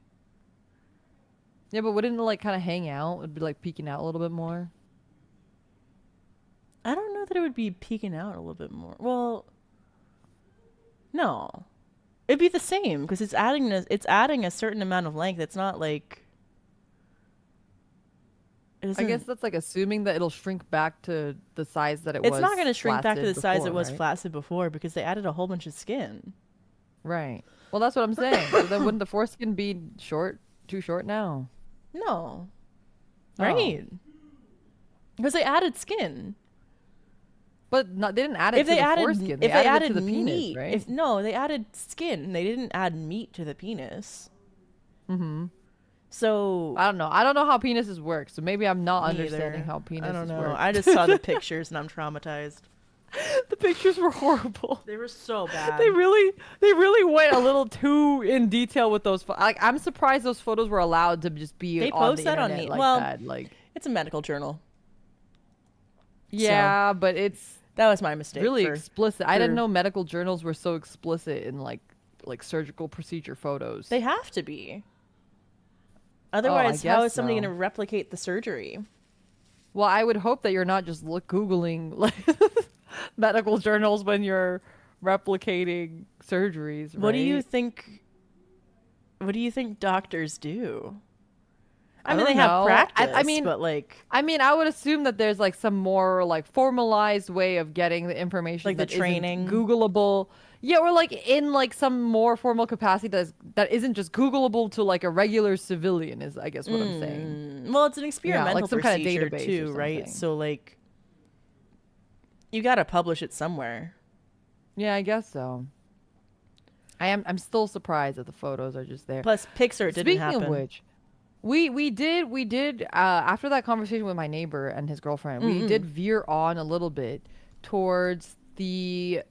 B: Yeah, but wouldn't it like kind of hang out? It'd be like peeking out a little bit more.
A: I don't know that it would be peeking out a little bit more. Well, no. It'd be the same because it's adding a certain amount of length. It's not like
B: I guess that's like assuming that it'll shrink back to the size that it was.
A: It's not going to shrink back to the size
B: before,
A: it was
B: right?
A: flaccid before because they added a whole bunch of skin.
B: Right. Well, that's what I'm saying. So then wouldn't the foreskin be too short now?
A: No.
B: Oh.
A: Right. Because they added skin.
B: But they didn't add it to the foreskin. They added it to the penis,
A: meat,
B: right?
A: they added skin. They didn't add meat to the penis.
B: Mm-hmm.
A: So
B: I don't know. I don't know how penises work. So maybe I'm not
A: either.
B: understanding how penises work.
A: I don't know. I just saw the pictures and I'm traumatized.
B: The pictures were horrible.
A: They were so bad.
B: They really went a little too in detail with those. Like, I'm surprised those photos were allowed to just be
A: They
B: on
A: post
B: the
A: that on
B: internet
A: me.
B: like
A: Well,
B: that. Like,
A: it's a medical journal.
B: yeah, but it's
A: That was my mistake.
B: really explicit. I didn't know medical journals were so explicit in like surgical procedure photos.
A: They have to be. Otherwise, how
B: guess
A: is somebody
B: so.
A: going to replicate the surgery?
B: Well, I would hope that you're not just Googling like medical journals when you're replicating surgeries. Right?
A: What do you think? What do you think doctors do? I mean, they have practice.
B: I mean,
A: but like,
B: I would assume that there's like some more like formalized way of getting the information,
A: like the
B: that isn't
A: training,
B: Googleable. Yeah, or like in like some more formal capacity that isn't just Googleable to like a regular civilian is, I guess, what I'm saying.
A: Well, it's an experimental
B: like some
A: procedure
B: kind of database
A: too,
B: or
A: right?
B: something.
A: So like, you got to publish it somewhere.
B: Yeah, I guess so. I'm still surprised that the photos are just there.
A: Plus, Pixar didn't happen.
B: Speaking of which, we did after that conversation with my neighbor and his girlfriend, we did veer on a little bit towards the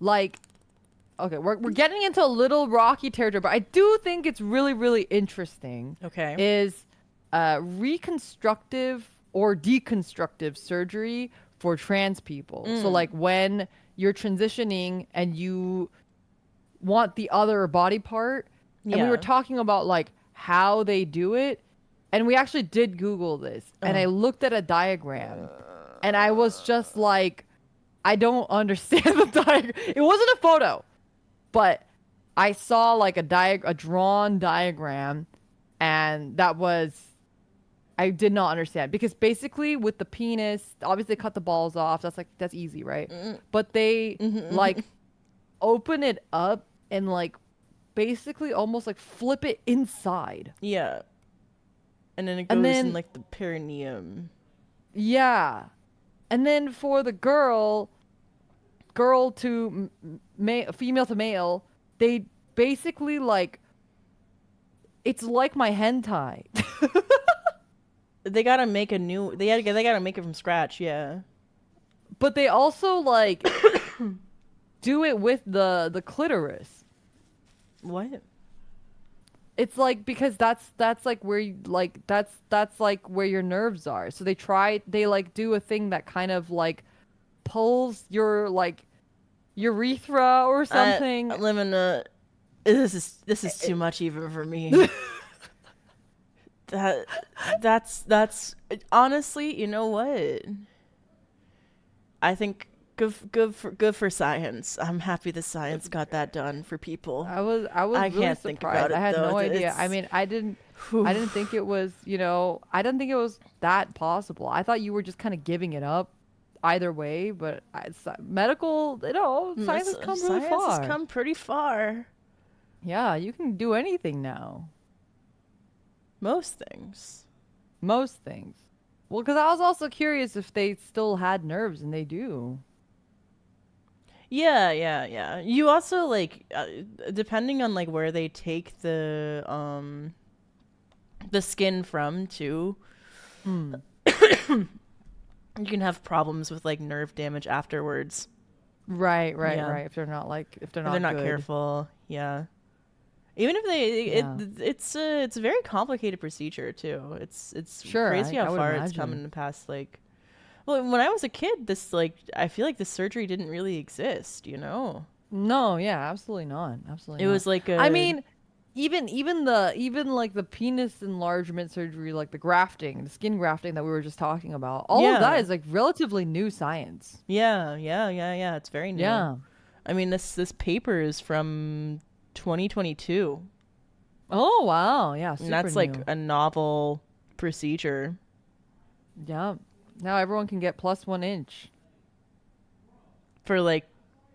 B: like. Okay, we're getting into a little rocky territory, but I do think it's really, really interesting.
A: Okay.
B: Is reconstructive or deconstructive surgery for trans people. So like when you're transitioning and you want the other body part, and we were talking about like how they do it, and we actually did Google this, and I looked at a diagram, and I was just like, I don't understand the diagram. It wasn't a photo, but I saw like a drawn diagram, and that was, I did not understand, because basically with the penis, obviously they cut the balls off. That's easy, right? But they like open it up and like basically almost like flip it inside.
A: Yeah. And then it goes in like the perineum.
B: Yeah. And then for the girl to female to male, they basically like, it's like my hentai.
A: They gotta make a new. They gotta make it from scratch. Yeah.
B: But they also like do it with the clitoris.
A: What?
B: It's like, because that's like where you like that's like where your nerves are. So they like do a thing that kind of like pulls your like urethra or something.
A: Limina, this is too much even for me. That's honestly, you know what? I think good for science. I'm happy the science got that done for people.
B: I was
A: I
B: really
A: can't
B: surprised.
A: think about it,
B: I had
A: though.
B: no idea. I mean, I didn't think it was, I didn't think it was that possible. I thought you were just kind of giving it up either way, but medical, science has come really far.
A: Science has come pretty far.
B: Yeah, you can do anything now.
A: Most things.
B: Well, because I was also curious if they still had nerves, and they do.
A: Yeah. You also like, depending on like where they take the skin from too. You can have problems with like nerve damage afterwards.
B: Right.
A: Yeah.
B: If they're not
A: Not
B: good.
A: careful. Yeah. Even if it's a very complicated procedure too. It's
B: Sure,
A: crazy
B: I
A: how
B: would
A: far it's
B: imagine.
A: come in the past. Like, well, when I was a kid, I feel like this surgery didn't really exist.
B: No, yeah, absolutely not. Absolutely
A: It
B: not.
A: was like
B: I mean, even like the penis enlargement surgery, like the skin grafting that we were just talking about, all of that is like relatively new science.
A: Yeah. It's very new.
B: Yeah.
A: I mean, this paper is from 2022.
B: Oh wow, yeah, super
A: And that's
B: new.
A: like a novel procedure.
B: Yeah. Now everyone can get plus 1 inch.
A: For like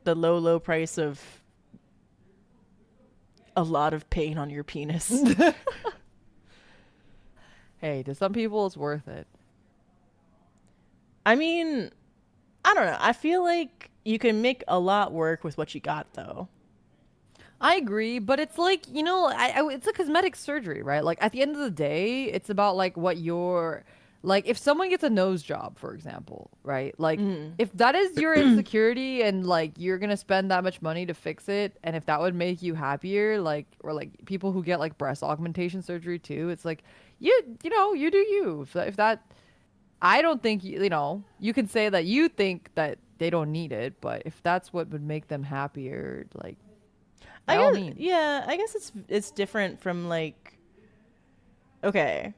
A: the low price of a lot of pain on your penis.
B: Hey, to some people it's worth it.
A: I mean, I don't know. I feel like you can make a lot work with what you got, though.
B: I agree, but it's like, it's a cosmetic surgery, right? Like at the end of the day, it's about like what you're like, if someone gets a nose job, for example, right? Like if that is your insecurity and like you're going to spend that much money to fix it, and if that would make you happier, like, or like people who get like breast augmentation surgery too, it's like, you do you. If that, I don't think, you can say that you think that they don't need it, but if that's what would make them happier, like, by all means.
A: Yeah, I guess it's different from like, okay,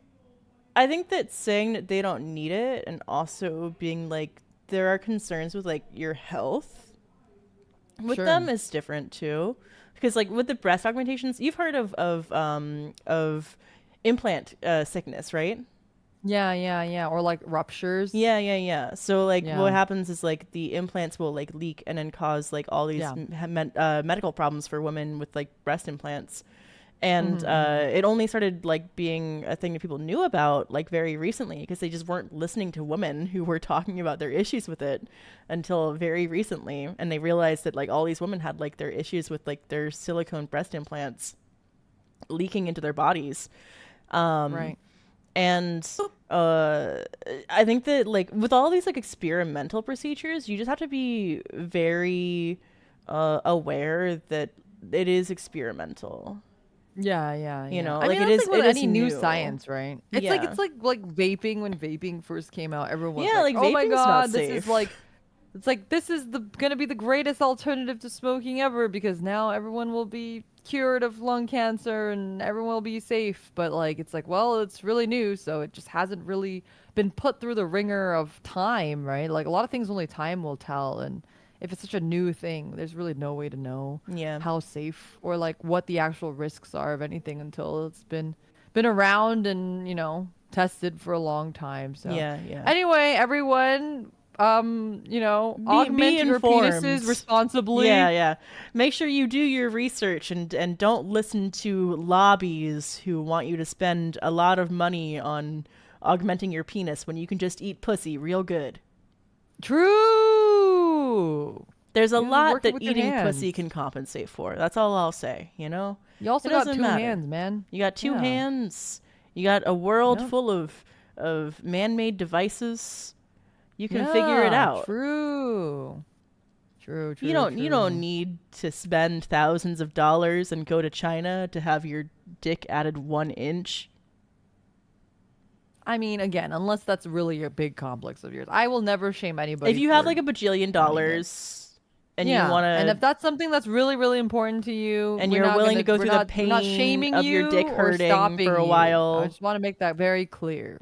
A: I think that saying that they don't need it and also being like there are concerns with like your health with them is different too, because like with the breast augmentations, you've heard of implant sickness, right?
B: Yeah. Or like ruptures.
A: Yeah. So like what happens is like the implants will like leak and then cause like all these medical problems for women with like breast implants. And it only started like being a thing that people knew about like very recently, because they just weren't listening to women who were talking about their issues with it until very recently. And they realized that like all these women had like their issues with like their silicone breast implants leaking into their bodies.
B: Right.
A: And I think that like with all these like experimental procedures, you just have to be very aware that it is experimental. You know,
B: I
A: like
B: mean,
A: it
B: that's
A: is,
B: like with
A: it is
B: any new
A: new.
B: science, right? It's like
A: Yeah.
B: it's like vaping when vaping first came out. Everyone was
A: Yeah,
B: like,
A: like
B: "Oh my
A: vaping's not
B: god, this is
A: safe.
B: like it's like this is the gonna be the greatest alternative to smoking ever because now everyone will be cured of lung cancer and everyone will be safe." But like it's like, well, it's really new, so it just hasn't really been put through the ringer of time, right? Like a lot of things only time will tell, and if it's such a new thing, there's really no way to know
A: Yeah.
B: how safe or like what the actual risks are of anything until it's been around and, tested for a long time. So
A: Yeah, yeah.
B: anyway, everyone,
A: Be
B: augment your penises
A: informed. Yeah,
B: responsibly.
A: yeah. Make sure you do your research and don't listen to lobbies who want you to spend a lot of money on augmenting your penis when you can just eat pussy real good.
B: True.
A: There's a
B: You just
A: lot
B: work it
A: that
B: with your
A: eating pussy
B: hands.
A: can compensate for. That's all I'll say, you know?
B: You
A: It
B: also got
A: doesn't
B: two
A: matter.
B: hands, man.
A: You got two
B: Yeah.
A: hands. You got a world
B: Yep.
A: full of man-made devices. You can figure it
B: Yeah.
A: out.
B: True. True.
A: You
B: True.
A: don't
B: True.
A: need to spend thousands of dollars and go to China to have your dick added 1 inch.
B: I mean, again, unless that's really a big complex of yours, I will never shame anybody
A: If you have
B: for
A: like a bajillion
B: wanting it.
A: dollars and you
B: Yeah,
A: want
B: and if
A: to
B: that's something that's really, really important to you,
A: and you're willing to go through the
B: we're not
A: pain
B: shaming
A: of your
B: you
A: dick
B: or
A: hurting for
B: stopping
A: a
B: you. I
A: while,
B: just want to make that very clear.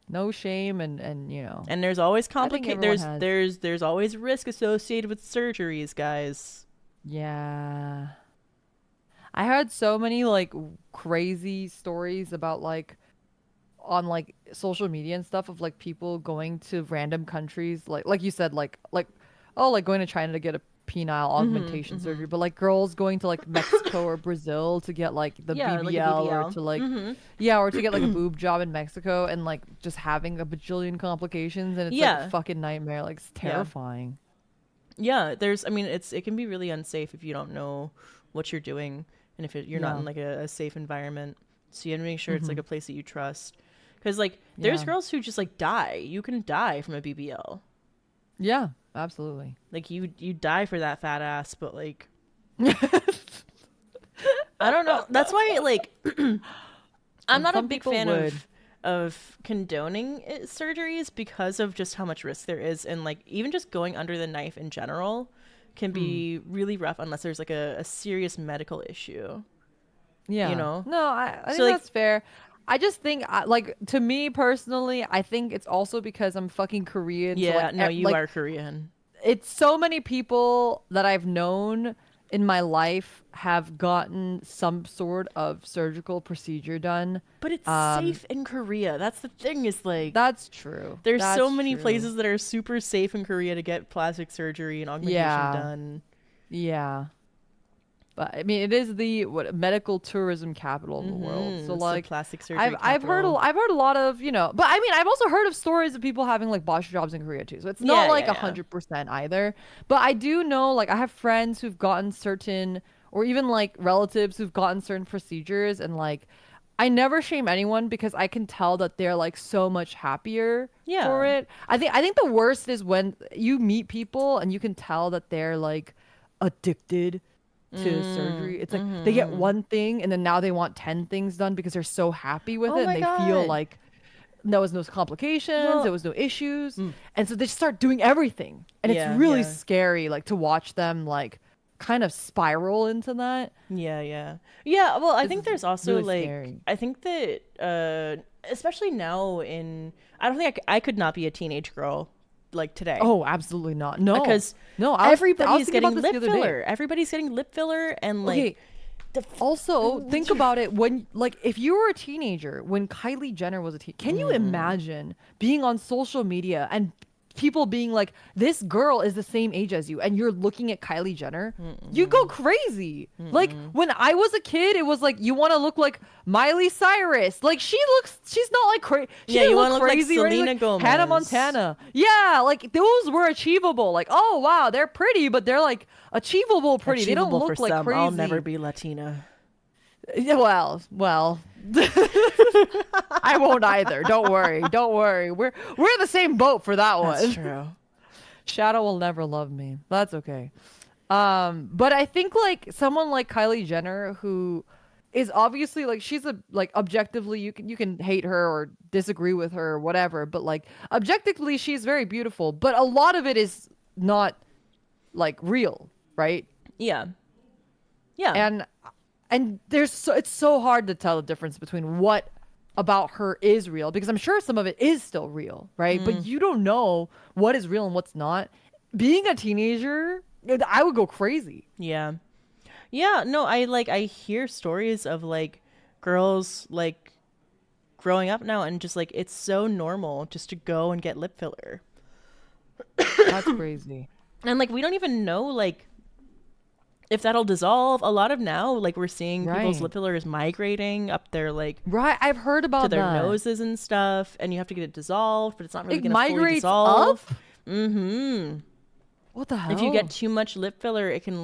B: No shame, and
A: and there's always
B: I think everyone has.
A: there's always risk associated with surgeries, guys.
B: Yeah, I heard so many like crazy stories about like on like social media and stuff of like people going to random countries like you said like oh like going to China to get a penile augmentation surgery, but like girls going to like Mexico or Brazil to get like the
A: Yeah, like a
B: BBL or
A: BBL.
B: to like yeah or to get like a boob job in Mexico and like just having a bajillion complications and it's like a
A: Yeah.
B: fucking nightmare, like it's
A: Yeah.
B: terrifying.
A: Yeah, I mean, it can be really unsafe if you don't know what you're doing and if you're not
B: Yeah.
A: in like a safe environment. So you have to make sure it's like
B: Mhm.
A: a place that you trust. Because like there's
B: Yeah.
A: girls who just like die. You can die from a BBL.
B: Yeah, absolutely.
A: Like you die for that fat ass, but like I don't know. That's why like I'm
B: And
A: not a
B: some
A: big
B: people
A: fan
B: would.
A: of condoning surgeries because of just how much risk there is, and like even just going under the knife in general can be really rough unless there's like a serious medical issue.
B: Yeah.
A: You know?
B: No, I think
A: So, like-
B: that's fair. I just think, like, to me personally, I think it's also because I'm fucking Korean. So,
A: Yeah,
B: like,
A: no, you
B: like,
A: are Korean.
B: it's so many people that I've known in my life have gotten some sort of surgical procedure done.
A: But it's
B: Um,
A: safe in Korea. That's the thing, is like
B: That's true.
A: there's so
B: That's
A: many
B: true.
A: places that are super safe in Korea to get plastic surgery and augmentation
B: Yeah.
A: done.
B: Yeah. But I mean, it is the medical tourism capital of the world. So
A: It's the
B: like,
A: plastic surgery
B: I've heard
A: capital.
B: I've heard a lot of but I mean, I've also heard of stories of people having like botched jobs in Korea too. So it's not
A: Yeah,
B: like
A: yeah, yeah.
B: 100% either. But I do know, like, I have friends who've gotten certain, or even like relatives who've gotten certain procedures, and like, I never shame anyone because I can tell that they're like so much happier
A: Yeah.
B: for it. I think the worst is when you meet people and you can tell that they're like addicted to surgery. It's like they get one thing and then now they want 10 things done because they're so happy with
A: Oh
B: it
A: my
B: and they feel
A: God.
B: like there was no complications,
A: Well-
B: there was no issues. And so they just start doing everything. And
A: Yeah,
B: it's really
A: yeah.
B: scary like to watch them like kind of spiral into that.
A: Yeah, yeah. Yeah, well, I think
B: It's
A: there's also
B: really
A: like
B: scary.
A: I think that especially now I don't think I could not be a teenage girl like today.
B: Oh, absolutely not. No.
A: Because
B: no, I was
A: everybody's
B: thinking about
A: getting
B: this the
A: lip
B: other day.
A: filler. Everybody's getting lip filler and like
B: Okay. Also, think about it when, like, if you were a teenager when Kylie Jenner was a teen, can you imagine being on social media and people being like, this girl is the same age as you, and you're looking at Kylie Jenner? You go crazy. Like, when I was a kid, it was like, you want to look like Miley Cyrus. Like, she's not like crazy. She
A: Yeah,
B: didn't
A: you
B: look
A: wanna look like
B: crazy or anything,
A: Selena
B: like Hannah
A: Gomez.
B: Montana. Yeah, like, those were achievable. Like, oh, wow, they're pretty, but they're like achievable pretty. They don't
A: achievable
B: look
A: for
B: like
A: some.
B: crazy.
A: I'll never be Latina.
B: Yeah, well. I won't either. Don't worry. Don't worry. We're in the same boat for that one.
A: That's true.
B: Shadow will never love me. That's okay. But I think like someone like Kylie Jenner who is obviously like she's a like objectively you can hate her or disagree with her or whatever, but like objectively she's very beautiful, but a lot of it is not like real, right?
A: Yeah. Yeah.
B: And it's so hard to tell the difference between what about her is real, because I'm sure some of it is still real, right? But you don't know what is real and what's not. Being a teenager, I would go crazy.
A: Yeah. Yeah, no, I hear stories of like girls like growing up now and just like it's so normal just to go and get lip filler.
B: That's crazy.
A: And like we don't even know like if that'll dissolve. A lot of now like we're seeing people's
B: Right.
A: lip fillers migrating up their like
B: Right, I've heard
A: to
B: about
A: their
B: that.
A: noses and stuff, and you have to get it dissolved, but it's not really
B: It
A: going to fully
B: migrates
A: dissolve.
B: up?
A: Mm-hmm.
B: What the hell?
A: If you get too much lip filler, it can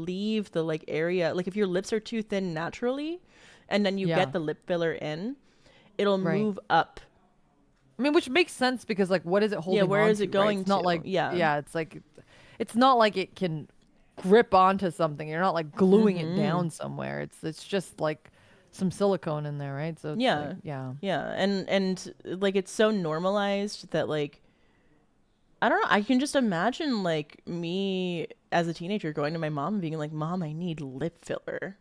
A: leave the like area. Like if your lips are too thin naturally, and then you
B: Yeah.
A: get the lip filler in, it'll
B: Right.
A: move up.
B: I mean, which makes sense because like what is it holding
A: where
B: on
A: is it
B: to, right?
A: going
B: It's not
A: to?
B: like
A: Yeah.
B: it's like it's not like it can grip onto something. You're not like gluing it down somewhere. It's just like some silicone in there, right? So it's
A: Yeah.
B: like, yeah.
A: Yeah, and like it's so normalized that like I don't know. I can just imagine like me as a teenager going to my mom and being like, "Mom, I need lip filler."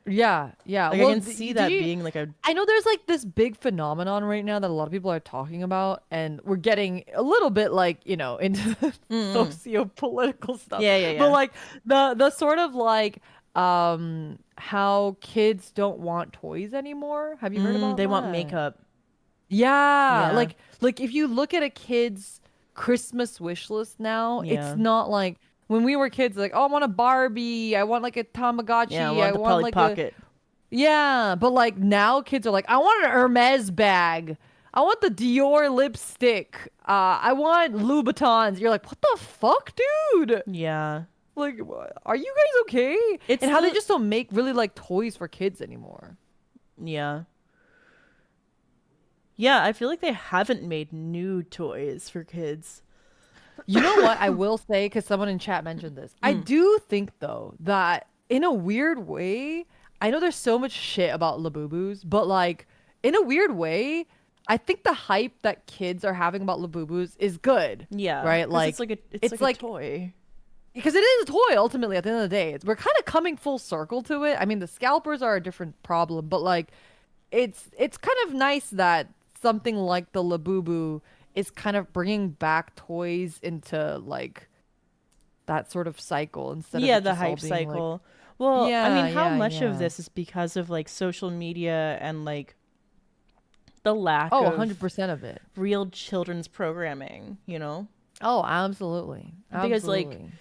B: Yeah, yeah.
A: Like
B: Well,
A: I can see that being like a
B: I know there's like this big phenomenon right now that a lot of people are talking about, and we're getting a little bit like, into the socio-political stuff.
A: Yeah, yeah, yeah.
B: But like the sort of like how kids don't want toys anymore. Have you heard about
A: they
B: that?
A: want makeup.
B: Yeah,
A: Yeah.
B: like if you look at a kid's Christmas wish list now,
A: Yeah.
B: it's not like when we were kids, like, oh, I want a Barbie, I want like a Tamagotchi,
A: Yeah, I want the
B: want
A: Polly
B: like
A: Pocket.
B: yeah, but like now kids are like, I want an Hermes bag. I want the Dior lipstick. I want Louboutins. You're like, what the fuck, dude?
A: Yeah.
B: Like, are you guys okay?
A: It's
B: And how they
A: the-
B: just don't make really like toys for kids anymore.
A: Yeah. Yeah, I feel like they haven't made new toys for kids.
B: You know what I will say, because someone in chat mentioned this. I do think though that in a weird way, I know there's so much shit about Labubus, but like in a weird way, I think the hype that kids are having about Labubus is good.
A: Yeah.
B: Right?
A: 'Cause
B: Like
A: it's like a toy.
B: because it is a toy ultimately at the end of the day. We're kind of coming full circle to it. I mean, the scalpers are a different problem, but like it's kind of nice that something like the Labubu is kind of bringing back toys into like that sort of cycle instead of
A: Yeah,
B: it
A: the
B: just all
A: hype
B: being, like,
A: cycle. Well, I mean, how
B: yeah,
A: much
B: yeah.
A: of this is because of like social media and like the lack
B: oh,
A: of
B: 100% of it.
A: real children's programming, you know?
B: Oh, absolutely.
A: Because, like,
B: Absolutely.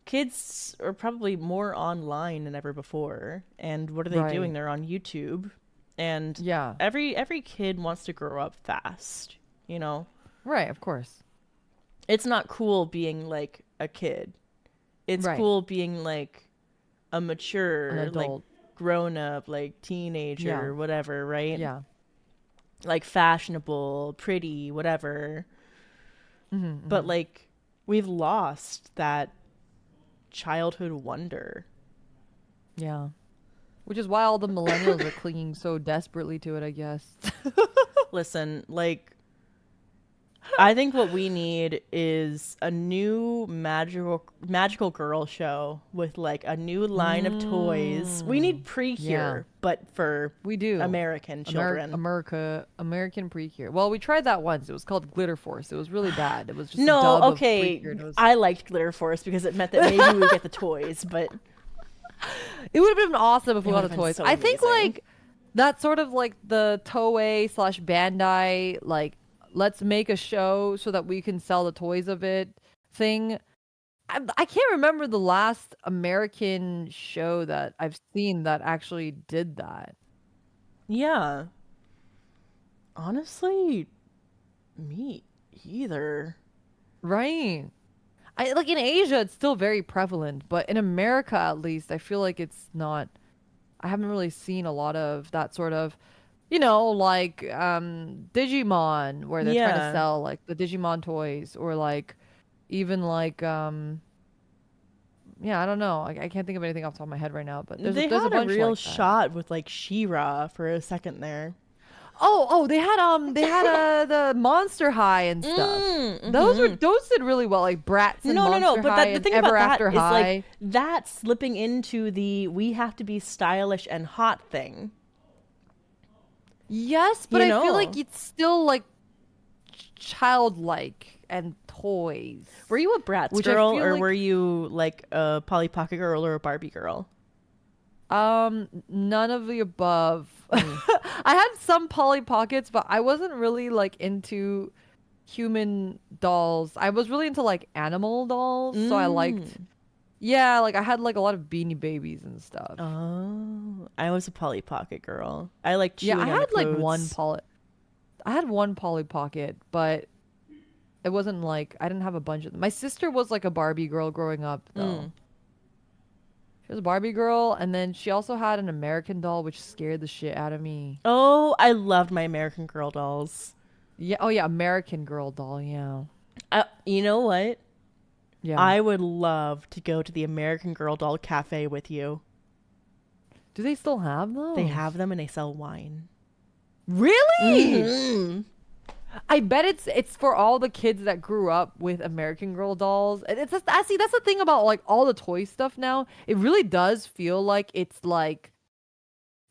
A: Kids are probably more online than ever before. And what are they
B: Right.
A: doing? They're on YouTube. And
B: Yeah.
A: every kid wants to grow up fast, you know?
B: Right, of course.
A: It's not cool being like a kid. It's
B: Right.
A: cool being like a mature,
B: An
A: like
B: adult.
A: grown up, like teenager,
B: Yeah.
A: whatever, right?
B: Yeah.
A: Like fashionable, pretty, whatever.
B: Mm-hmm,
A: But like we've lost that childhood wonder.
B: yeah. Which is why all the millennials are clinging so desperately to it, I guess.
A: Listen, like I think what we need is a new magical girl show with like a new line of toys. We need Precure, but for
B: We do.
A: American children.
B: American Precure. Well, we tried that once. It was called Glitter Force. It was really bad. It was just a
A: No,
B: dub of
A: okay.
B: Precure, and it was-
A: I liked Glitter Force because it meant that maybe we would get the toys, but
B: It would have been awesome if we
A: It
B: got the
A: would've been
B: toys.
A: so
B: I think
A: amazing.
B: like that sort of like the Toei/Bandai like let's make a show so that we can sell the toys of it thing. I can't remember the last American show that I've seen that actually did that.
A: yeah. Honestly, me either.
B: Right. I like in Asia it's still very prevalent, but in America at least I feel like it's not. I haven't really seen a lot of that sort of, like Digimon where they're trying to
A: Yeah.
B: sell like the Digimon toys, or like even like yeah, I don't know. I can't think of anything off the top of my head right now, but there's
A: They
B: there's a
A: had a
B: bunch
A: real
B: like that.
A: shot with like She-Ra for a second there.
B: Oh, they had the Monster High and stuff. Those did really well, like Bratz and
A: No.
B: Monster
A: But
B: High
A: the
B: and
A: thing
B: Ever
A: about that
B: After
A: is
B: High.
A: like that slipping into the we have to be stylish and hot thing.
B: Yes, but
A: You
B: I feel like
A: know,
B: it's still like childlike and toys,
A: were you a Bratz
B: which I
A: girl
B: feel
A: or were
B: like
A: you like a Polly Pocket girl or a Barbie girl?
B: none of the above. I had some Polly Pockets, but I wasn't really like into human dolls. I was really into like animal dolls, so I liked.
A: Mm.
B: Yeah, like I had like a lot of Beanie Babies and stuff.
A: Oh, I was a Polly Pocket girl. I like
B: Yeah, I
A: chewing on the
B: had like one
A: clothes.
B: Polly. I had one Polly Pocket, but it wasn't like I didn't have a bunch of them. My sister was like a Barbie girl growing up, though.
A: Mm.
B: She was a Barbie girl, and then she also had an American doll, which scared the shit out of me.
A: Oh, I loved my American Girl dolls.
B: Yeah, oh yeah, American Girl doll, yeah.
A: You know what?
B: Yeah.
A: I would love to go to the American Girl doll cafe with you.
B: Do they still have
A: They
B: those?
A: have them and they sell wine.
B: Really?
A: Mm-hmm.
B: I bet it's for all the kids that grew up with American Girl dolls. And it's just, I see that's the thing about like all the toy stuff now. It really does feel like it's like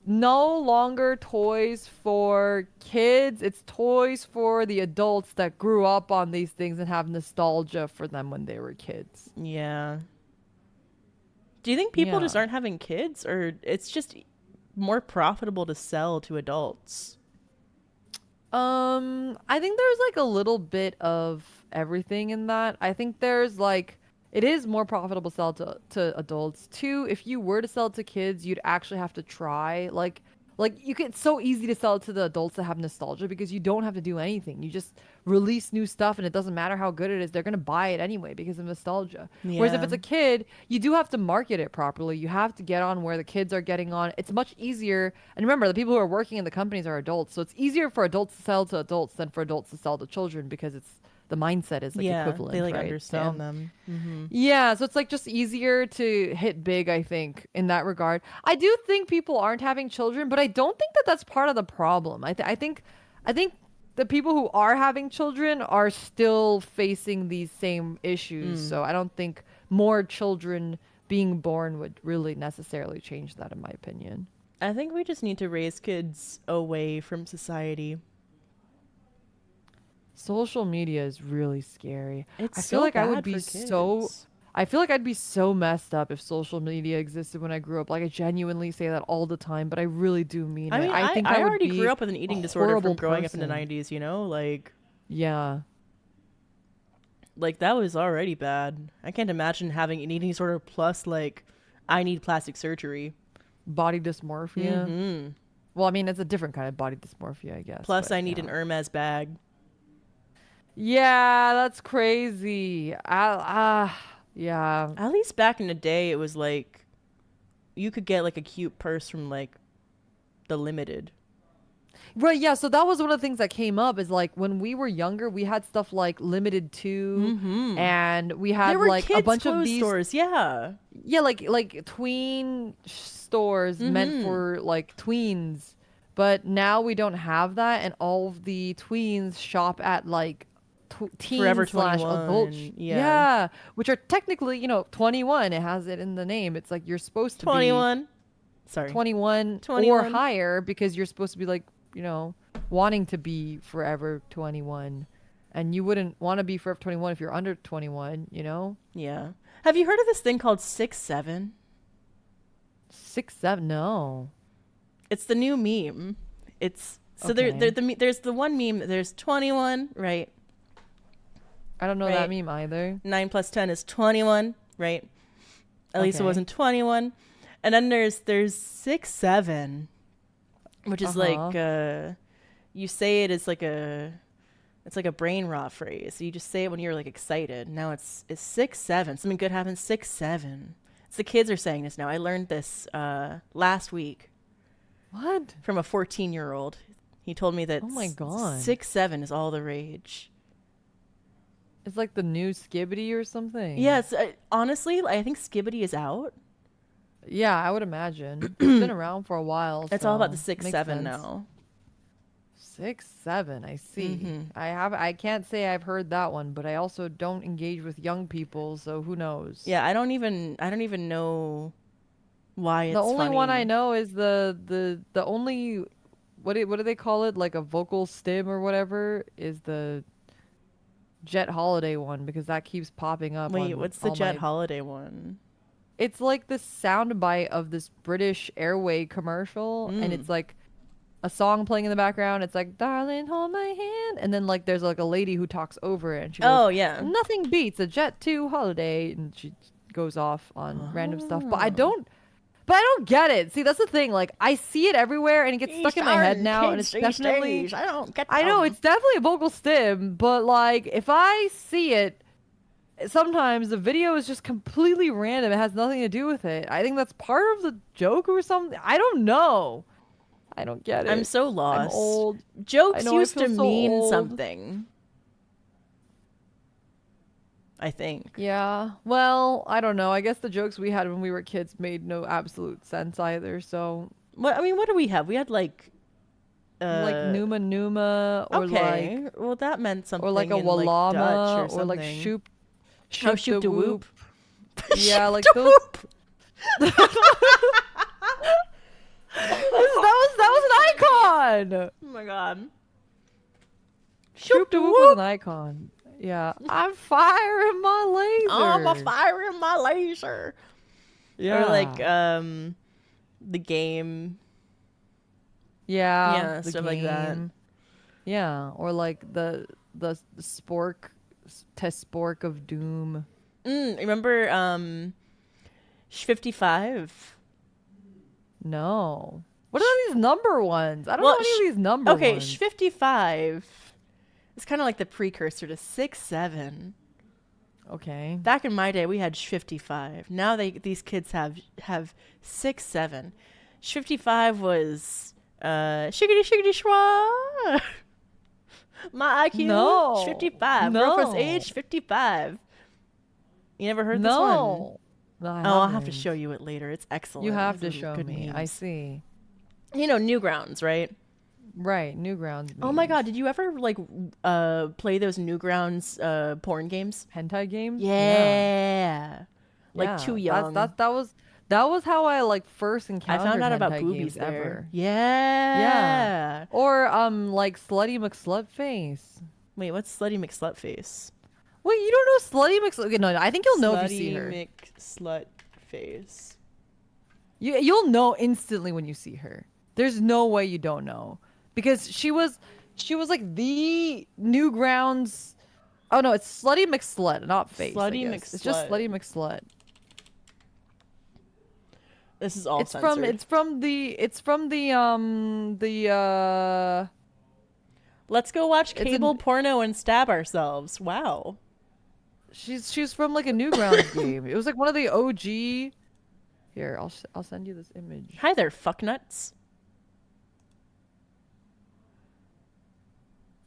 B: no longer toys for kids. It's toys for the adults that grew up on these things and have nostalgia for them when they were kids.
A: Yeah. Do you think people
B: Yeah.
A: just aren't having kids or it's just more profitable to sell to adults?
B: I think there's like a little bit of everything in that. I think there's like it is more profitable to sell to adults. Too, if you were to sell it to kids, you'd actually have to try. Like you can, it's so easy to sell it to the adults that have nostalgia because you don't have to do anything. You just release new stuff and it doesn't matter how good it is. They're going to buy it anyway because of nostalgia. Whereas if
A: Yeah.
B: it's a kid, you do have to market it properly. You have to get on where the kids are getting on. It's much easier. And remember, the people who are working in the companies are adults. So it's easier for adults to sell to adults than for adults to sell to children because it's the mindset is like
A: Yeah,
B: equivalent,
A: they like
B: right?
A: understand
B: So
A: them. Mm-hmm.
B: yeah, so it's like just easier to hit big, I think, in that regard. I do think people aren't having children, but I don't think that that's part of the problem. I think the people who are having children are still facing these same issues. So I don't think more children being born would really necessarily change that, in my opinion.
A: I think we just need to raise kids away from society.
B: Social media is really scary.
A: It's
B: I feel
A: so
B: like I would
A: bad
B: be
A: for
B: so
A: kids.
B: I feel like I'd be so messed up if social media existed when I grew up. Like I genuinely say that all the time, but I really do mean
A: I
B: it.
A: mean,
B: I
A: I,
B: think
A: I
B: I would
A: already
B: be
A: grew up with an
B: a
A: eating disorder from
B: horrible
A: growing up in the
B: person.
A: 90s, you know?
B: Yeah.
A: Like that was already bad. I can't imagine having an eating disorder plus like I need plastic surgery.
B: Body dysmorphia.
A: Mm-hmm.
B: Well, I mean, it's a different kind of body dysmorphia, I guess.
A: Plus
B: but
A: I need
B: yeah.
A: an Hermes bag.
B: Yeah, that's crazy. Yeah.
A: At least back in the day it was like you could get like a cute purse from like the Limited.
B: Right, yeah, so that was one of the things that came up is like when we were younger, we had stuff like Limited 2
A: Mm-hmm.
B: and we had
A: There were
B: like a
A: kids
B: bunch of
A: clothes
B: these
A: stores, yeah.
B: yeah, like tween stores meant
A: Mm-hmm.
B: for like tweens. But now we don't have that and all of the tweens shop at like teen
A: Forever
B: slash adult
A: 21.
B: yeah, which are technically, 21. It has it in the name. It's like you're supposed to be
A: 21. Sorry.
B: 21 or
A: 21.
B: higher because you're supposed to be like, wanting to be forever 21. And you wouldn't want to be forever 21 if you're under 21,
A: Yeah. Have you heard of this thing called 6'7"?
B: 6'7", no.
A: It's the new meme. It's so
B: Okay.
A: there's the one meme. There's 21, right?
B: I don't know
A: Right.
B: that meme either.
A: 9 plus 10 is 21, right? At least it
B: Okay.
A: wasn't 21. And then there's 6'7", which is like you say it as like it's like a brain rot phrase. You just say it when you're like excited. Now it's 6'7". Something good happens 6'7". It's the kids are saying this now. I learned this last week
B: What?
A: from a 14-year-old. He told me that
B: Oh my God.
A: 6'7" is all the rage.
B: It's like the new Skibbity or something.
A: Yes, honestly, I think Skibbity is out.
B: Yeah, I would imagine. It's been around for a while,
A: It's all about the
B: so
A: 6
B: makes
A: 7
B: sense.
A: now.
B: 6, 7, I see.
A: Mm-hmm.
B: I can't say I've heard that one, but I also don't engage with young people, so who knows?
A: Yeah, I don't even know why
B: The
A: it's
B: only one I
A: funny.
B: know is the only what do they call it? Like a vocal stim or whatever is the Jet Holiday one because that keeps popping up
A: Wait,
B: on
A: what's the
B: all
A: Jet
B: my.
A: Holiday one?
B: It's like the soundbite of this British Airway commercial, and
A: Mm.
B: it's like a song playing in the background. It's like, "Darling, hold my hand," and then like there's like a lady who talks over it, and she goes,
A: Oh yeah.
B: "Nothing beats a Jet 2 holiday," and she goes off on random stuff.
A: Oh.
B: But I don't get it. See, that's the thing. Like, I see it everywhere, and it gets
A: These
B: stuck in my head
A: darn
B: now, and
A: kids
B: it's
A: these
B: definitely.
A: days. I don't get
B: I know
A: them.
B: it's definitely a vocal stim, but like if I see it, sometimes the video is just completely random. It has nothing to do with it. I think that's part of the joke or something. I don't know. I don't get
A: I'm
B: it.
A: so
B: I'm
A: lost.
B: old. I
A: Jokes
B: know I
A: used
B: feel
A: to
B: so
A: mean
B: old.
A: something, I think.
B: Yeah. Well, I don't know. I guess the jokes we had when we were kids made no absolute sense either. So,
A: What I mean, what do we have? We had
B: like
A: uh
B: Numa Numa
A: okay. Well, that meant
B: or like
A: something
B: a
A: in like Dutch
B: Wallama
A: or
B: or like
A: something. Oh,
B: Shoop
A: shoop
B: the
A: de
B: Whoop.
A: whoop.
B: Yeah,
A: Shoop
B: like
A: de
B: those.
A: whoop.
B: That was an icon.
A: Oh my god.
B: Shoop
A: Shoop de
B: the Whoop was an
A: whoop.
B: icon. Yeah, I'm firing my
A: I'm a
B: laser.
A: fire in my laser. Or like
B: Yeah,
A: the game.
B: yeah,
A: Yeah,
B: the
A: stuff like that.
B: game. Yeah, or like the spork test spork of doom.
A: Remember 55?
B: No, what are these number ones? I don't
A: Well,
B: know any of these number
A: okay,
B: ones.
A: 55 is kind of like the precursor to 6 7.
B: Okay.
A: Back in my day, we had 55. Now these kids have 6 7. 55 was shiggity shiggity schwa. My IQ
B: No.
A: 55. Girlfriend's
B: No.
A: age 55. You never heard this one?
B: No. No, I
A: Oh, I'll have to
B: haven't.
A: show you it later. It's excellent.
B: You have to
A: Those are
B: show
A: good
B: me. I
A: memes.
B: see.
A: You know, Newgrounds, right?
B: Right, Newgrounds
A: Oh my god,
B: memes.
A: did you ever like play those Newgrounds porn games?
B: Hentai games? Yeah.
A: Yeah. Like
B: Yeah.
A: too young.
B: That was how I like first
A: I
B: encountered
A: found out about
B: hentai
A: boobies
B: games
A: there.
B: ever. Yeah.
A: Yeah.
B: Or like Slutty McSlutface.
A: Wait, what's Slutty McSlutface?
B: Wait, you don't know Slutty McSlut? Okay, no, I think you'll know if you see her.
A: Slutty McSlutface.
B: You'll know instantly when you see her. There's no way you don't know. Because she was like the Newgrounds. Oh no, it's Slutty McSlut, not face.
A: Slutty
B: I guess. It's just
A: McSlut.
B: Slutty McSlut.
A: This is all
B: It's
A: censored.
B: it's from the
A: Let's go watch
B: it's
A: cable
B: an
A: porno and stab ourselves. Wow.
B: she's from like a Newgrounds game. It was like one of the OG. Here, I'll send you this image.
A: Hi there, fucknuts.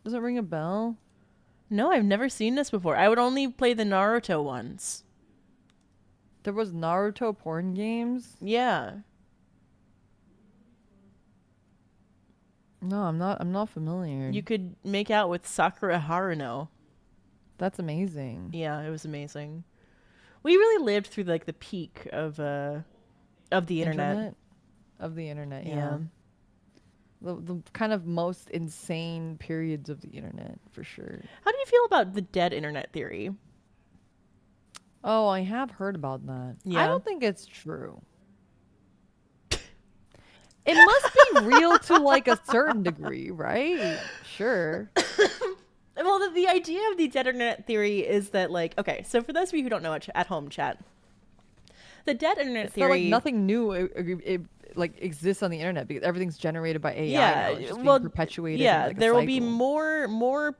B: Does it ring a bell?
A: No, I've never seen this before. I would only play the Naruto ones.
B: There was Naruto porn games?
A: Yeah.
B: No, I'm not familiar.
A: You could make out with Sakura Haruno.
B: That's amazing.
A: Yeah, it was amazing. We really lived through like the peak of the internet.
B: Of the internet,
A: Yeah.
B: yeah. The kind of most insane periods of the internet, for sure.
A: How do you feel about the dead internet theory?
B: Oh, I have heard about that. I
A: Yeah.
B: don't think it's true. It must be real to like a certain degree, right? Sure.
A: Well, the idea of the dead internet theory is that like, okay, so for those of you who don't know at home chat, the dead internet
B: It's not like
A: theory.
B: nothing new like exists on the internet because everything's generated by AI now. It's just
A: well,
B: being perpetuated.
A: yeah,
B: in, like, a
A: there will be
B: cycle.
A: more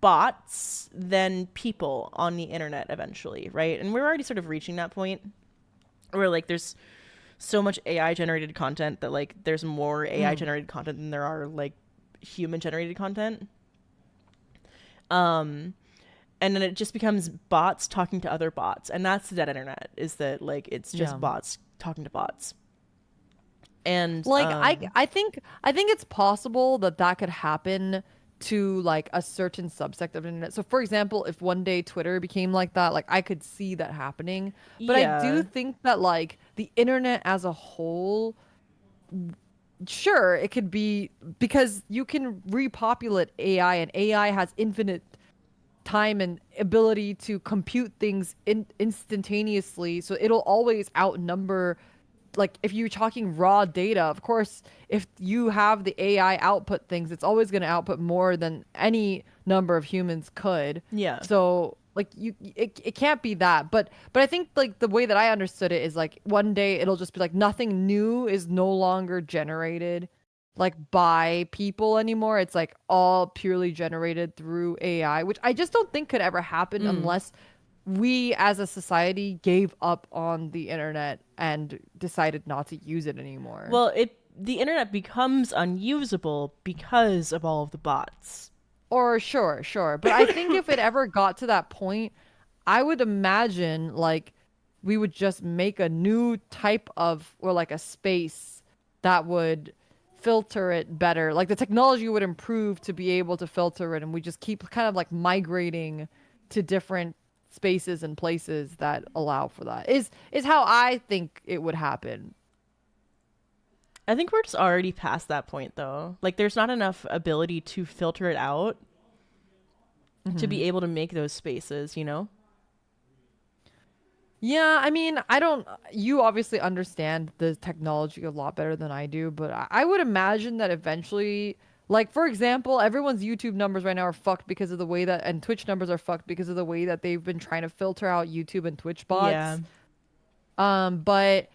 A: bots than people on the internet eventually, right? And we're already sort of reaching that point where like there's so much AI generated content that like there's more AI generated content than there are like human generated content. and then it just becomes bots talking to other bots, and that's the dead internet, is that like it's just bots talking to bots. And
B: like I think it's possible that that could happen to like a certain subsect of internet. So for example, if one day Twitter became like that, like I could see that happening. But I do think that like the internet as a whole, sure, it could be, because you can repopulate AI, and AI has infinite time and ability to compute things instantaneously, so it'll always outnumber, like if you're talking raw data, of course, if you have the AI output things, it's always going to output more than any number of humans could.
A: Yeah.
B: So like it can't be that. But I think like the way that I understood it is like one day it'll just be like nothing new is no longer generated like by people anymore. It's like all purely generated through AI, which I just don't think could ever happen unless we as a society gave up on the internet and decided not to use it anymore.
A: Well, the internet becomes unusable because of all of the bots.
B: Or sure. But I think if it ever got to that point, I would imagine like we would just make a new type of, or like a space that would filter it better. Like the technology would improve to be able to filter it, and we just keep kind of like migrating to different spaces and places that allow for that. Is how I think it would happen.
A: I think we're just already past that point, though. Like, there's not enough ability to filter it out to be able to make those spaces, you know?
B: Yeah, I mean, I don't. You obviously understand the technology a lot better than I do, but I would imagine that eventually, like, for example, everyone's YouTube numbers right now are fucked because of the way that, and Twitch numbers are fucked because of the way that they've been trying to filter out YouTube and Twitch bots.
A: Yeah.
B: But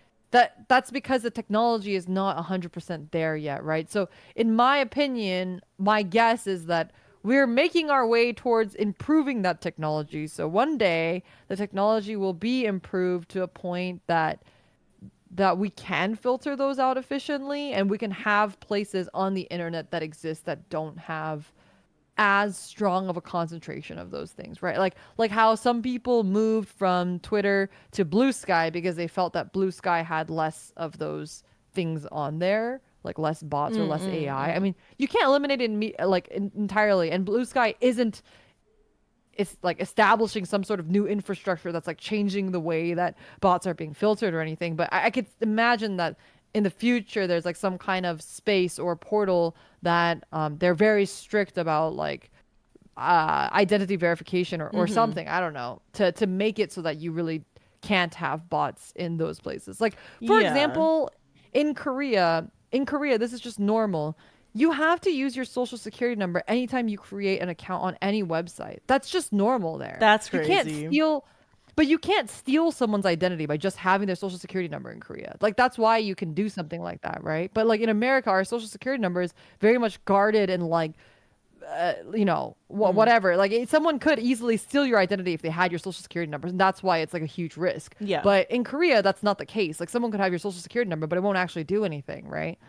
B: that's because the technology is not 100% there yet, right? So in my opinion, my guess is that we're making our way towards improving that technology. So one day the technology will be improved to a point that we can filter those out efficiently, and we can have places on the internet that exist that don't have as strong of a concentration of those things, right? Like how some people moved from Twitter to Blue Sky because they felt that Blue Sky had less of those things on there, like less bots or less AI. I mean, you can't eliminate it entirely, and Blue Sky isn't, it's like establishing some sort of new infrastructure that's like changing the way that bots are being filtered or anything. But I could imagine that in the future there's like some kind of space or portal that they're very strict about, like identity verification or something, I don't know, to make it so that you really can't have bots in those places. Like for example, in Korea, this is just normal. You have to use your social security number anytime you create an account on any website. That's just normal there.
A: That's crazy.
B: You can't steal someone's identity by just having their social security number in Korea. Like that's why you can do something like that, right? But like in America, our social security number is very much guarded and like, whatever. Like someone could easily steal your identity if they had your social security number, and that's why it's like a huge risk.
A: Yeah.
B: But in Korea, that's not the case. Like someone could have your social security number, but it won't actually do anything, right?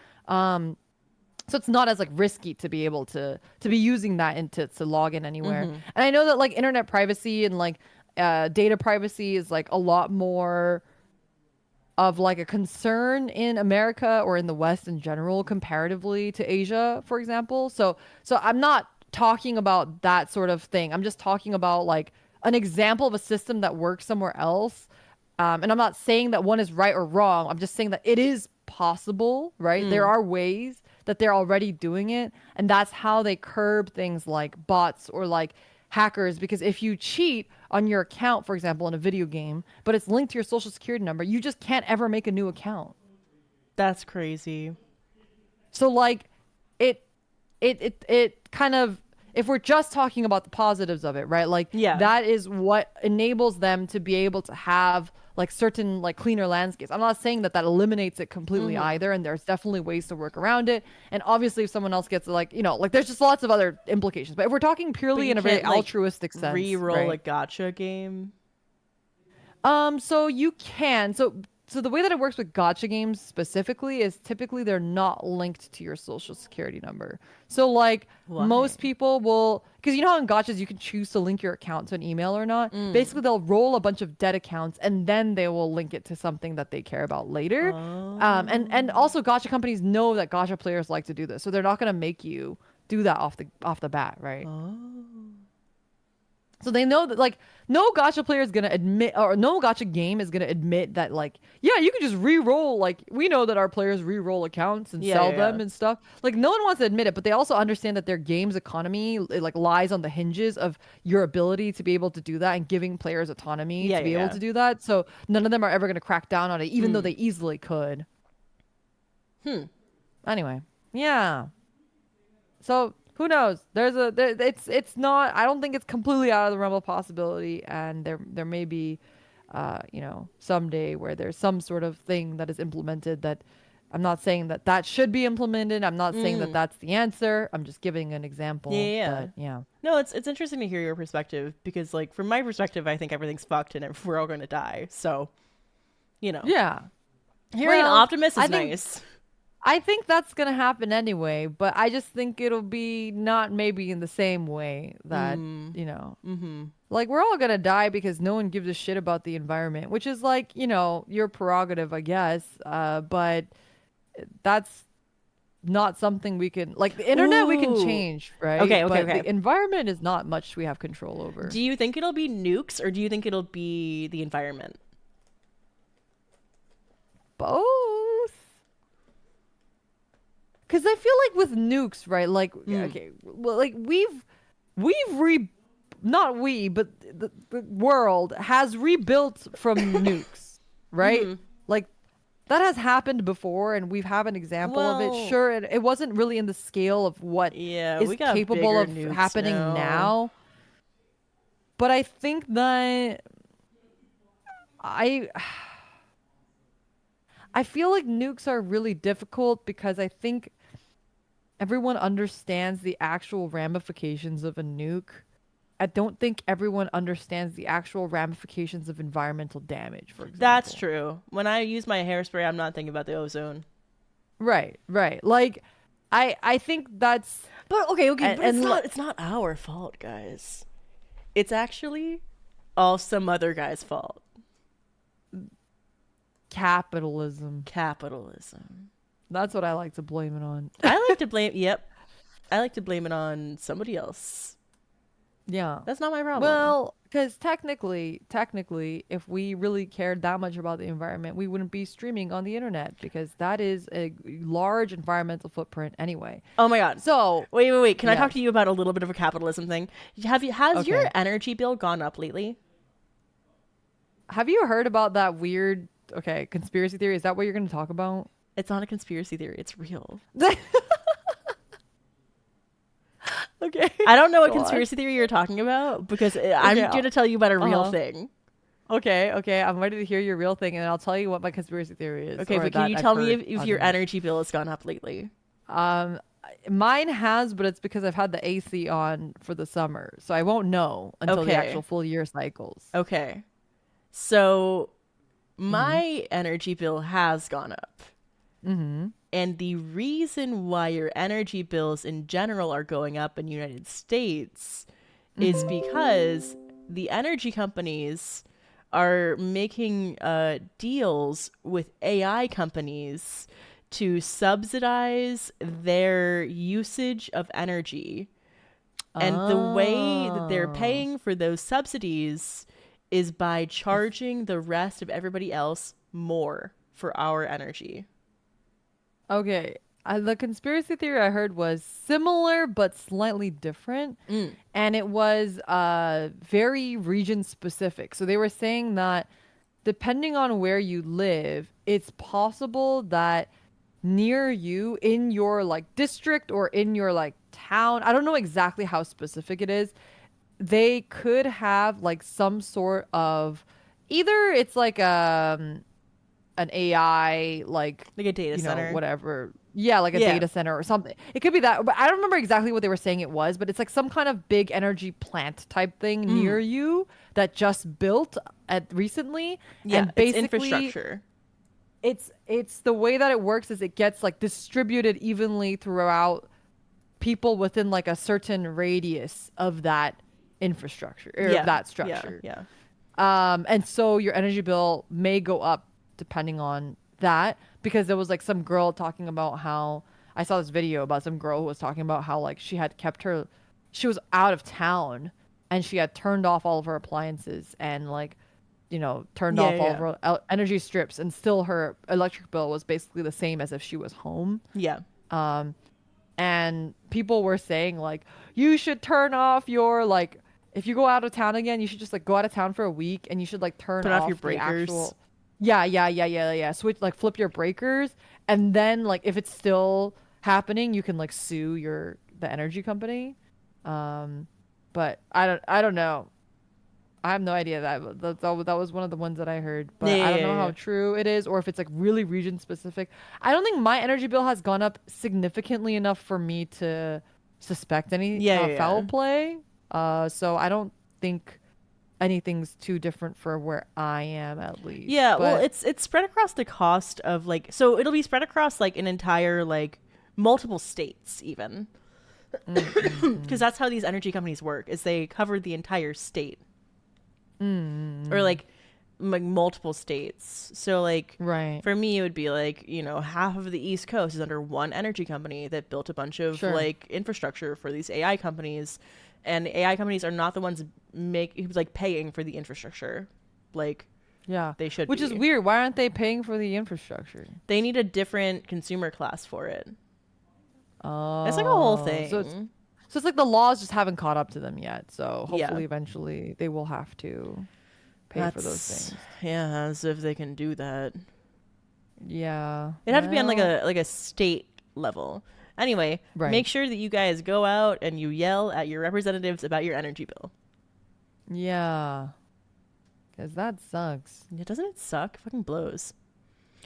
B: So it's not as like risky to be able to be using that and to log in anywhere. And I know that like internet privacy and like data privacy is like a lot more of like a concern in America or in the West in general comparatively to Asia, for example. So I'm not talking about that sort of thing. I'm just talking about like an example of a system that works somewhere else. And I'm not saying that one is right or wrong. I'm just saying that it is possible, right? There are ways that they're already doing it, and that's how they curb things like bots or like hackers. Because if you cheat on your account, for example, in a video game, but it's linked to your social security number, you just can't ever make a new account.
A: That's crazy.
B: So like it kind of, if we're just talking about the positives of it, right? Like that is what enables them to be able to have like certain like cleaner landscapes. I'm not saying that eliminates it completely either, and there's definitely ways to work around it. And obviously if someone else gets like, like there's just lots of other implications. But if we're talking purely in a very altruistic sense,
A: re-roll a gotcha game.
B: So you can. So So the way that it works with gacha games specifically is typically they're not linked to your social security number. So like most people will, because you know how in gachas you can choose to link your account to an email or not. Basically, they'll roll a bunch of dead accounts and then they will link it to something that they care about later. And also gacha companies know that gacha players like to do this, so they're not gonna make you do that off the bat, right? So they know that like no gacha player is gonna admit, or no gacha game is gonna admit that like, yeah, you can just re-roll. Like we know that our players re-roll accounts and sell them and stuff. Like no one wants to admit it, but they also understand that their game's economy like lies on the hinges of your ability to be able to do that and giving players autonomy to be able to do that. So none of them are ever gonna crack down on it, even though they easily could. Anyway, yeah. So who knows? It's not. I don't think it's completely out of the realm of possibility, and there may be, someday where there's some sort of thing that is implemented that. I'm not saying that should be implemented. I'm not saying that that's the answer. I'm just giving an example. But, yeah.
A: No, it's interesting to hear your perspective because, like, from my perspective, I think everything's fucked and we're all going to die. So,
B: Yeah.
A: Hearing an optimist is nice.
B: I think that's going to happen anyway, but I just think it'll be not maybe in the same way that, like we're all going to die because no one gives a shit about the environment, which is like, your prerogative, I guess. But that's not something we can, like the internet we can change, right?
A: Okay.
B: The environment is not much we have control over.
A: Do you think it'll be nukes or do you think it'll be the environment?
B: Both. Because I feel like with nukes, right? Like, like not we, but the world has rebuilt from nukes, right? Like that has happened before, and we've have an example of it. Sure, it wasn't really in the scale of what is capable of happening now. But I think that I feel like nukes are really difficult because I think everyone understands the actual ramifications of a nuke. I don't think everyone understands the actual ramifications of environmental damage, for example.
A: That's true. When I use my hairspray, I'm not thinking about the ozone.
B: Right. Like, I think that's...
A: But okay, but it's not our fault, guys. It's actually all some other guy's fault.
B: Capitalism.
A: That's
B: what I like to blame it on.
A: I like to blame it on somebody else.
B: Yeah.
A: That's not my problem.
B: Well, because technically, if we really cared that much about the environment, we wouldn't be streaming on the internet because that is a large environmental footprint anyway.
A: Oh my God.
B: So
A: wait. Can I talk to you about a little bit of a capitalism thing? Has your energy bill gone up lately?
B: Have you heard about that weird conspiracy theory? Is that what you're going to talk about?
A: It's not a conspiracy theory. It's real.
B: Okay.
A: I don't know what conspiracy theory you're talking about because I'm going to tell you about a real thing.
B: Okay. I'm ready to hear your real thing, and I'll tell you what my conspiracy theory is.
A: Okay, but can you tell me if your energy bill has gone up lately?
B: Mine has, but it's because I've had the AC on for the summer, so I won't know until the actual full year cycles.
A: Okay. So my energy bill has gone up. And the reason why your energy bills in general are going up in the United States is because the energy companies are making deals with AI companies to subsidize their usage of energy. And the way that they're paying for those subsidies is by charging the rest of everybody else more for our energy.
B: Okay. The conspiracy theory I heard was similar but slightly different. And it was very region specific. So they were saying that depending on where you live, it's possible that near you in your like district or in your like town, I don't know exactly how specific it is, they could have like some sort of, either it's like an AI like
A: a data center,
B: whatever, like a data center or something. It could be that, but I don't remember exactly what they were saying it was, but it's like some kind of big energy plant type thing near you that just built recently.
A: Yeah,
B: and basically
A: it's infrastructure.
B: it's the way that it works is it gets like distributed evenly throughout people within like a certain radius of that infrastructure or of that structure.
A: Yeah.
B: And so your energy bill may go up depending on that, because there was like some girl talking about how I saw this video about some girl who was talking about how like she was out of town and she had turned off all of her appliances and like, you know, turned off all of her energy strips, and still her electric bill was basically the same as if she was home.
A: Yeah.
B: And people were saying like, you should turn off your like, if you go out of town again, you should just like go out of town for a week and you should like turn off
A: your breakers.
B: Switch, like flip your breakers, and then like if it's still happening, you can like sue the energy company. But I don't know. I have no idea. That was one of the ones that I heard, but I don't know how true it is, or if it's like really region specific. I don't think my energy bill has gone up significantly enough for me to suspect any foul play. So I don't think anything's too different for where I am, at least.
A: Yeah, well, it's spread across the cost of like, so it'll be spread across like an entire like multiple states even, because that's how these energy companies work, is they cover the entire state. Or like multiple states. So like for me it would be like, you know, half of the East Coast is under one energy company that built a bunch of like infrastructure for these AI companies, and AI companies are not the ones paying for the infrastructure. Like they should,
B: which is weird. Why aren't they paying for the infrastructure?
A: They need a different consumer class for it. It's like a whole thing.
B: So it's like the laws just haven't caught up to them yet. So hopefully eventually they will have to pay for those things.
A: Yeah, as if they can do that.
B: Yeah.
A: It'd have to be on like a state level. Anyway, make sure that you guys go out and you yell at your representatives about your energy bill.
B: Yeah. Because that sucks.
A: Yeah, doesn't it suck? It fucking blows.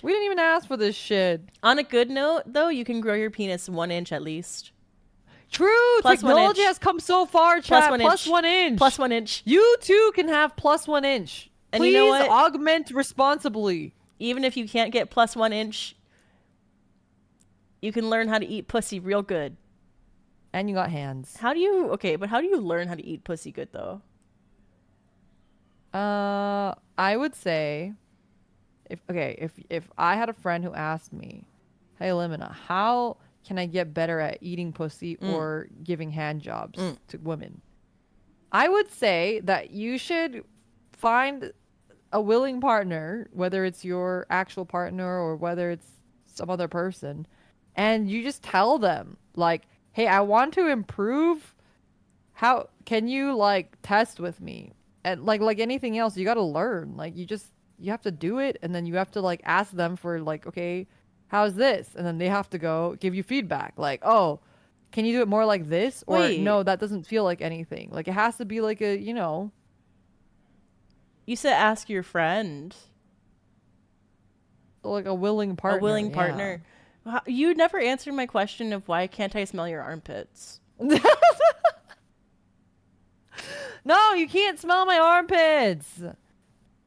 B: We didn't even ask for this shit.
A: On a good note, though, you can grow your penis 1 inch at least.
B: True.
A: Plus
B: technology has come so far, chat. Plus 1 inch.
A: Plus 1 inch.
B: You too can have plus 1 inch.
A: And
B: please,
A: you know what?
B: Augment responsibly.
A: Even if you can't get plus 1 inch, you can learn how to eat pussy real good.
B: And you got hands.
A: How do you learn how to eat pussy good, though?
B: I would say, if I had a friend who asked me, hey, Limina, how can I get better at eating pussy or giving hand jobs to women? I would say that you should find a willing partner, whether it's your actual partner or whether it's some other person, and you just tell them like, hey, I want to improve. How can you like test with me? And like anything else, you got to learn. Like you have to do it, and then you have to like ask them for like, okay, how's this? And then they have to go give you feedback. Like, oh, can you do it more like this? Or no, that doesn't feel like anything. Like it has to be like a, you know.
A: You said ask your friend.
B: Like a willing partner.
A: A willing partner. You never answered my question of why can't I smell your armpits?
B: No, you can't smell my armpits.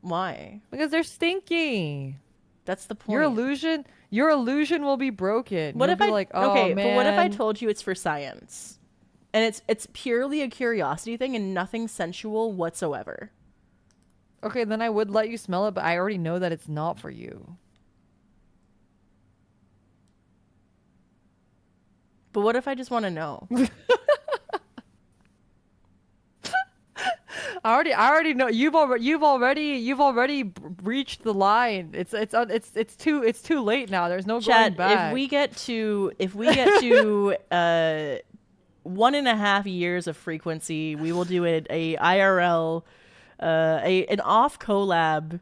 A: Why?
B: Because they're stinky.
A: That's the point.
B: Your illusion will be broken.
A: What if I
B: like, oh, okay, man.
A: But what if I told you it's for science? And it's purely a curiosity thing and nothing sensual whatsoever.
B: Okay, then I would let you smell it, but I already know that it's not for you.
A: But what if I just want to know?
B: I already know. You've already reached the line. It's too late now. There's no going back.
A: If we get to 1.5 years of frequency, we will do a IRL, an off collab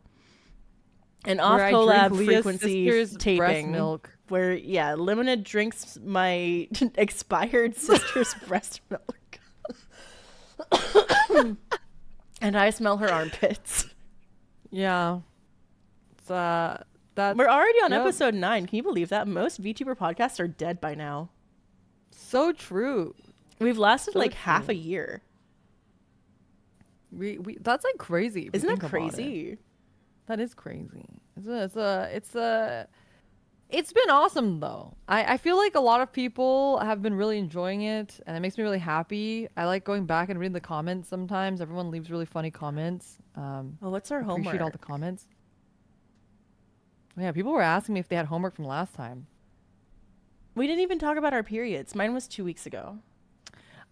A: frequency taping
B: milk.
A: Where Limina drinks my expired sister's breast milk. And I smell her armpits.
B: Yeah. It's, that
A: we're already on episode 9. Can you believe that? Most VTuber podcasts are dead by now.
B: So true.
A: We've lasted half a year.
B: We that's like crazy.
A: Isn't that crazy?
B: That is crazy. It's been awesome though. I feel like a lot of people have been really enjoying it, and it makes me really happy. I like going back and reading the comments sometimes. Everyone leaves really funny comments.
A: Well, what's our
B: Appreciate
A: homework?
B: all the comments. Yeah, people were asking me if they had homework from last time.
A: We didn't even talk about our periods. Mine was 2 weeks ago.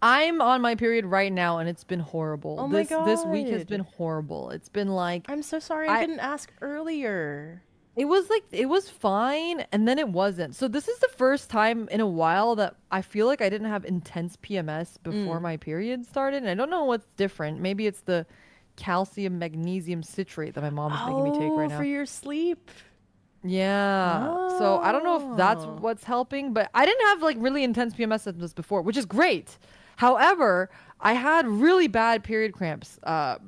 B: I'm on my period right now, and it's been horrible.
A: Oh my
B: This week has
A: God.
B: been horrible. It's been like
A: I'm so sorry I didn't ask earlier.
B: it was fine, and then it wasn't. So this is the first time in a while that I feel like I didn't have intense PMS before my period started, and I don't know what's different. Maybe it's the calcium magnesium citrate that my mom is making me take right now.
A: For your sleep.
B: Yeah. So I don't know if that's
A: Oh.
B: what's helping, but I didn't have like really intense PMS symptoms before, which is great. However, I had really bad period cramps. And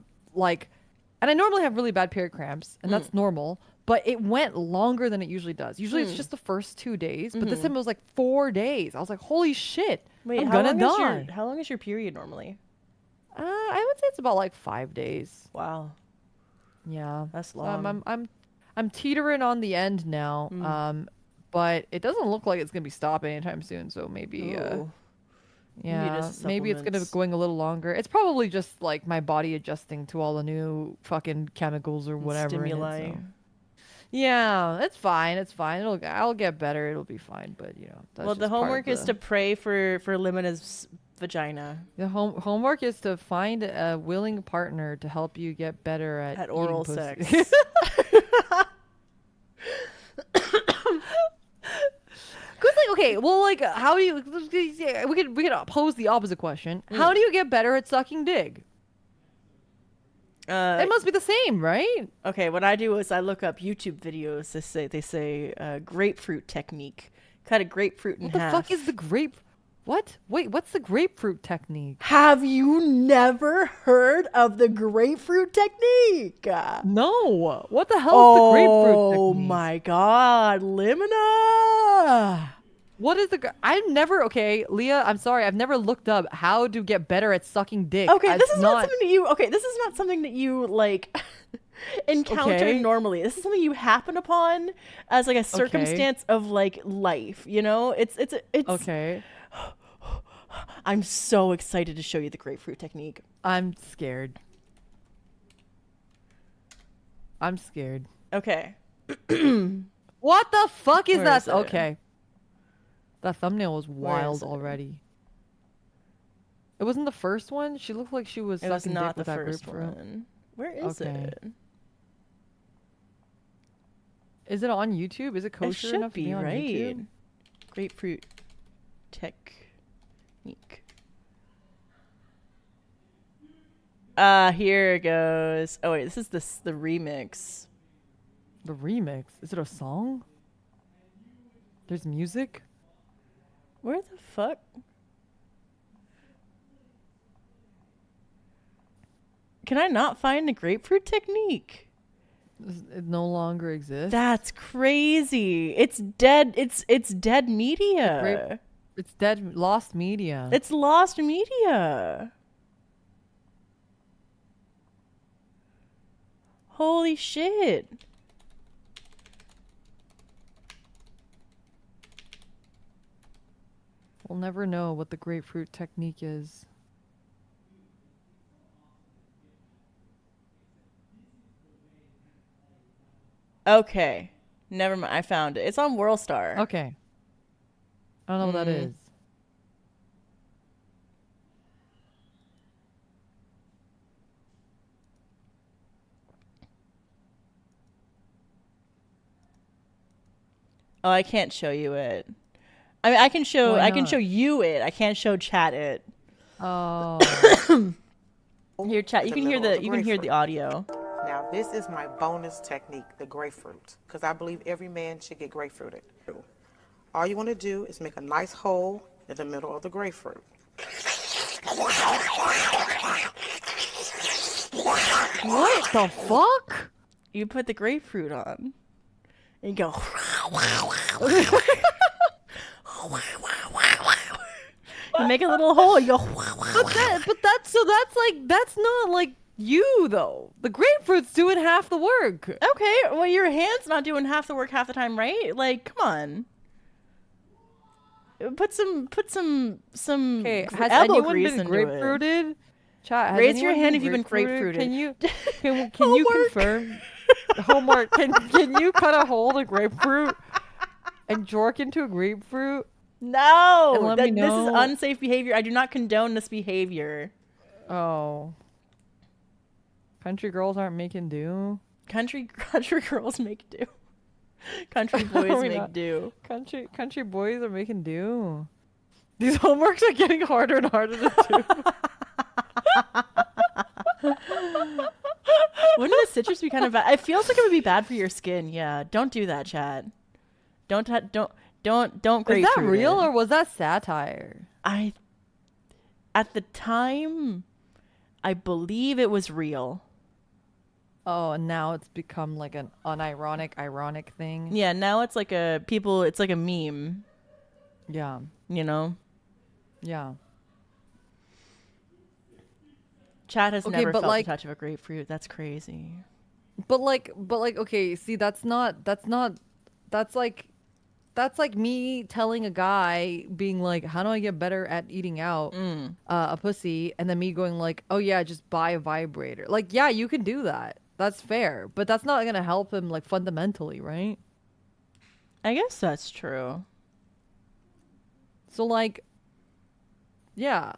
B: I normally have really bad period cramps, and that's normal, but it went longer than it usually does. Usually it's just the first 2 days, but this time it was like 4 days. I was like, holy shit,
A: Wait,
B: I'm gonna die.
A: how long is your period normally?
B: I would say it's about like 5 days.
A: Wow.
B: Yeah.
A: That's
B: So
A: long.
B: I'm teetering on the end now. But it doesn't look like it's gonna be stopping anytime soon. So maybe,
A: Ooh.
B: yeah,
A: just
B: maybe it's gonna be
A: supplements.
B: going a little longer. It's probably just like my body adjusting to all the new fucking chemicals or whatever. in it,
A: Stimuli.
B: so. Yeah, it's fine. It's fine. I'll get better. It'll be fine. But that's
A: Well,
B: just
A: the
B: part of
A: homework is to pray for Limina's vagina
B: the homework is to find a willing partner to help you get better at
A: at
B: eating
A: oral
B: pussy.
A: sex.
B: Cause like okay, well like how do you? We could pose the opposite question. How do you get better at sucking dick? It must be the same, right?
A: Okay, what I do is I look up YouTube videos. They say grapefruit technique. Cut a grapefruit in
B: What the
A: half.
B: fuck is the grape? What? Wait, what's the grapefruit technique?
A: Have you never heard of the grapefruit technique?
B: No. What the hell is the grapefruit technique?
A: Oh my god, Limina!
B: What is I've never, okay, Leah, I'm sorry, I've never looked up how to get better at sucking dick.
A: Okay, this is not something that you. Okay, this is not something that you like encounter
B: Okay.
A: normally. This is something you happen upon as like a circumstance of like life. You know, it's.
B: Okay.
A: I'm so excited to show you the grapefruit technique.
B: I'm scared. I'm scared.
A: Okay.
B: What the fuck is
A: Where
B: that?
A: is it?
B: Okay. That thumbnail was wild
A: is it?
B: already. It wasn't the first one? She looked like she was
A: It was
B: sucking
A: not
B: dick
A: the
B: with that
A: first
B: grapefruit.
A: one. Where is
B: Okay.
A: it?
B: Is it on YouTube? Is it
A: It
B: kosher
A: should
B: enough to
A: be
B: be on
A: right.
B: YouTube?
A: Grapefruit technique. Here it goes. Oh wait, this is the remix.
B: The remix. Is it a song? There's music?
A: Where the fuck? Can I not find the grapefruit technique?
B: It no longer exists.
A: That's crazy. It's dead. It's dead media.
B: It's dead, lost media.
A: It's lost media. Holy shit.
B: We'll never know what the grapefruit technique is.
A: Okay. Never mind. I found it. It's on WorldStar.
B: Okay. I don't know what that is.
A: Oh, I can't show you it. I mean, I can show
B: Why
A: I can
B: not?
A: show you it. I can't show chat it.
B: Oh.
A: Here, chat. You
C: The
A: can hear
C: middle of
A: the
C: the
A: you can hear the
C: grapefruit.
A: audio.
C: Now, this is my bonus technique, the grapefruit, because I believe every man should get grapefruited. All you want to do is make a nice hole in the middle of the grapefruit.
B: What the fuck?
A: You put the grapefruit on, and you go. You make a little hole. You go.
B: But that's not like You though, the grapefruit's doing half the work.
A: Okay, well, your hand's not doing half the work half the time, right? Like, come on. Put some
B: Okay, has
A: elbow
B: anyone
A: grease
B: been
A: into it.
B: grapefruited? Chat, has
A: Raise your
B: anyone
A: hand
B: been
A: if you've been
B: grapefruited?
A: grapefruited.
B: Can you
A: Homework.
B: confirm? Homework. Can you cut a hole in a grapefruit and jork into a grapefruit? And
A: No,
B: let me
A: this is
B: know.
A: unsafe behavior. I do not condone this behavior.
B: Oh, country girls aren't making do.
A: Country girls make do. Country boys
B: Are we
A: make
B: not?
A: do.
B: Country boys are making do. These homeworks are getting harder and harder to do.
A: Wouldn't the citrus be kind of bad? It feels like it would be bad for your skin. Yeah, don't do that, Chad. Don't grapefruit.
B: Is that real
A: it.
B: or was that satire?
A: At the time, I believe it was real.
B: Oh, and now it's become like an ironic thing.
A: Yeah, now it's like it's like a meme,
B: Yeah.
A: you know?
B: Yeah.
A: Chad has
B: Okay,
A: never
B: but
A: felt
B: like-
A: the touch of a grapefruit. That's crazy.
B: But like okay, see that's like me telling a guy being like, how do I get better at eating out a pussy, and then me going like, oh yeah, just buy a vibrator. Like, yeah, you can do that. That's fair, but that's not gonna help him like fundamentally, right?
A: I guess that's true.
B: So like, yeah.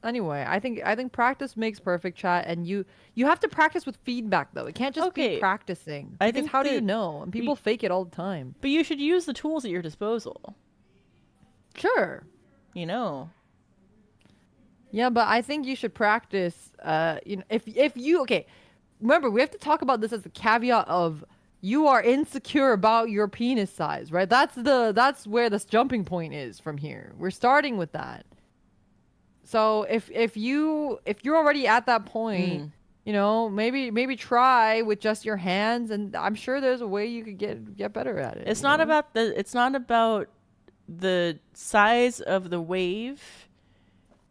B: Anyway, I think practice makes perfect, chat, and you have to practice with feedback though. It can't just
A: Okay.
B: be practicing.
A: I
B: Because
A: think
B: how do you
A: that
B: know? And people fake it all the time.
A: But you should use the tools at your disposal,
B: Sure.
A: you know?
B: Yeah, but I think you should practice. If you okay, remember we have to talk about this as a caveat of you are insecure about your penis size, right? That's where this jumping point is from here. We're starting with that. So if you're already at that point, maybe try with just your hands, and I'm sure there's a way you could get better at it.
A: It's not about the size of the wave.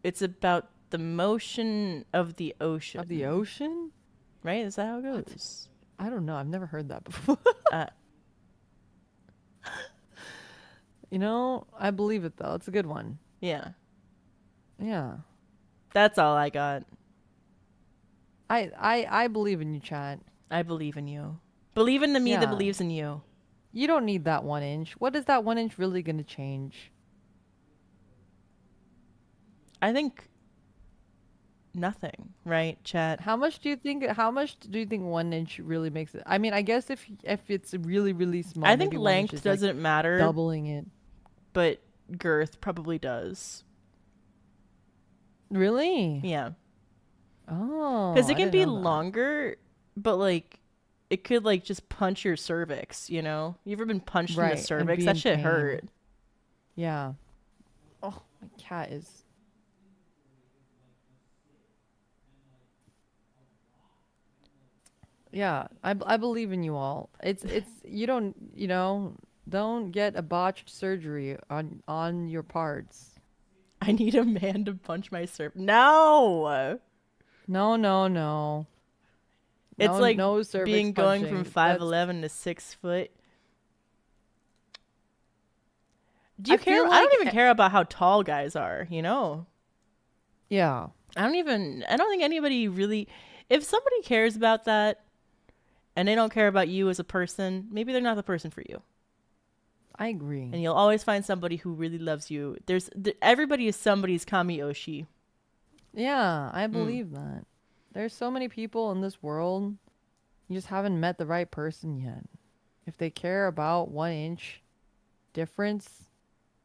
A: It's about the motion of the ocean.
B: Of the ocean?
A: Right? Is that how it goes?
B: I don't know. I've never heard that before. I believe it though. It's a good one.
A: Yeah.
B: Yeah.
A: That's all I got.
B: I believe in you, chat.
A: I believe in you. Believe in the me that
B: Yeah.
A: believes in you.
B: You don't need that 1 inch. What is that 1 inch really gonna change?
A: I think nothing, right, chat?
B: How much do you think 1 inch really makes it? I mean, I guess if it's really, really small,
A: I think
B: maybe 1 inch
A: length
B: is, like,
A: doesn't matter,
B: doubling it.
A: but girth probably does.
B: Really?
A: Yeah.
B: Oh.
A: Because it
B: I
A: can
B: didn't
A: be
B: know that.
A: longer, but like it could like just punch your cervix, you know? You ever been punched in
B: Right,
A: the
B: and
A: cervix?
B: be
A: That
B: in
A: shit
B: pain.
A: hurt.
B: Yeah. Oh, my cat is. Yeah, I believe in you all. It's you don't get a botched surgery on your parts.
A: I need a man to punch my cervix. No!
B: No.
A: It's
B: No,
A: like
B: no cervix
A: being going from
B: punching.
A: 5'11" to 6 foot. Do you
B: I
A: care?
B: feel
A: I don't
B: like
A: even care about how tall guys are, you know?
B: Yeah.
A: I don't think anybody really, if somebody cares about that and they don't care about you as a person, maybe they're not the person for you.
B: I agree.
A: And you'll always find somebody who really loves you. Everybody is somebody's Kami-oshi.
B: Yeah, I believe that. There's so many people in this world. You just haven't met the right person yet. If they care about 1 inch difference,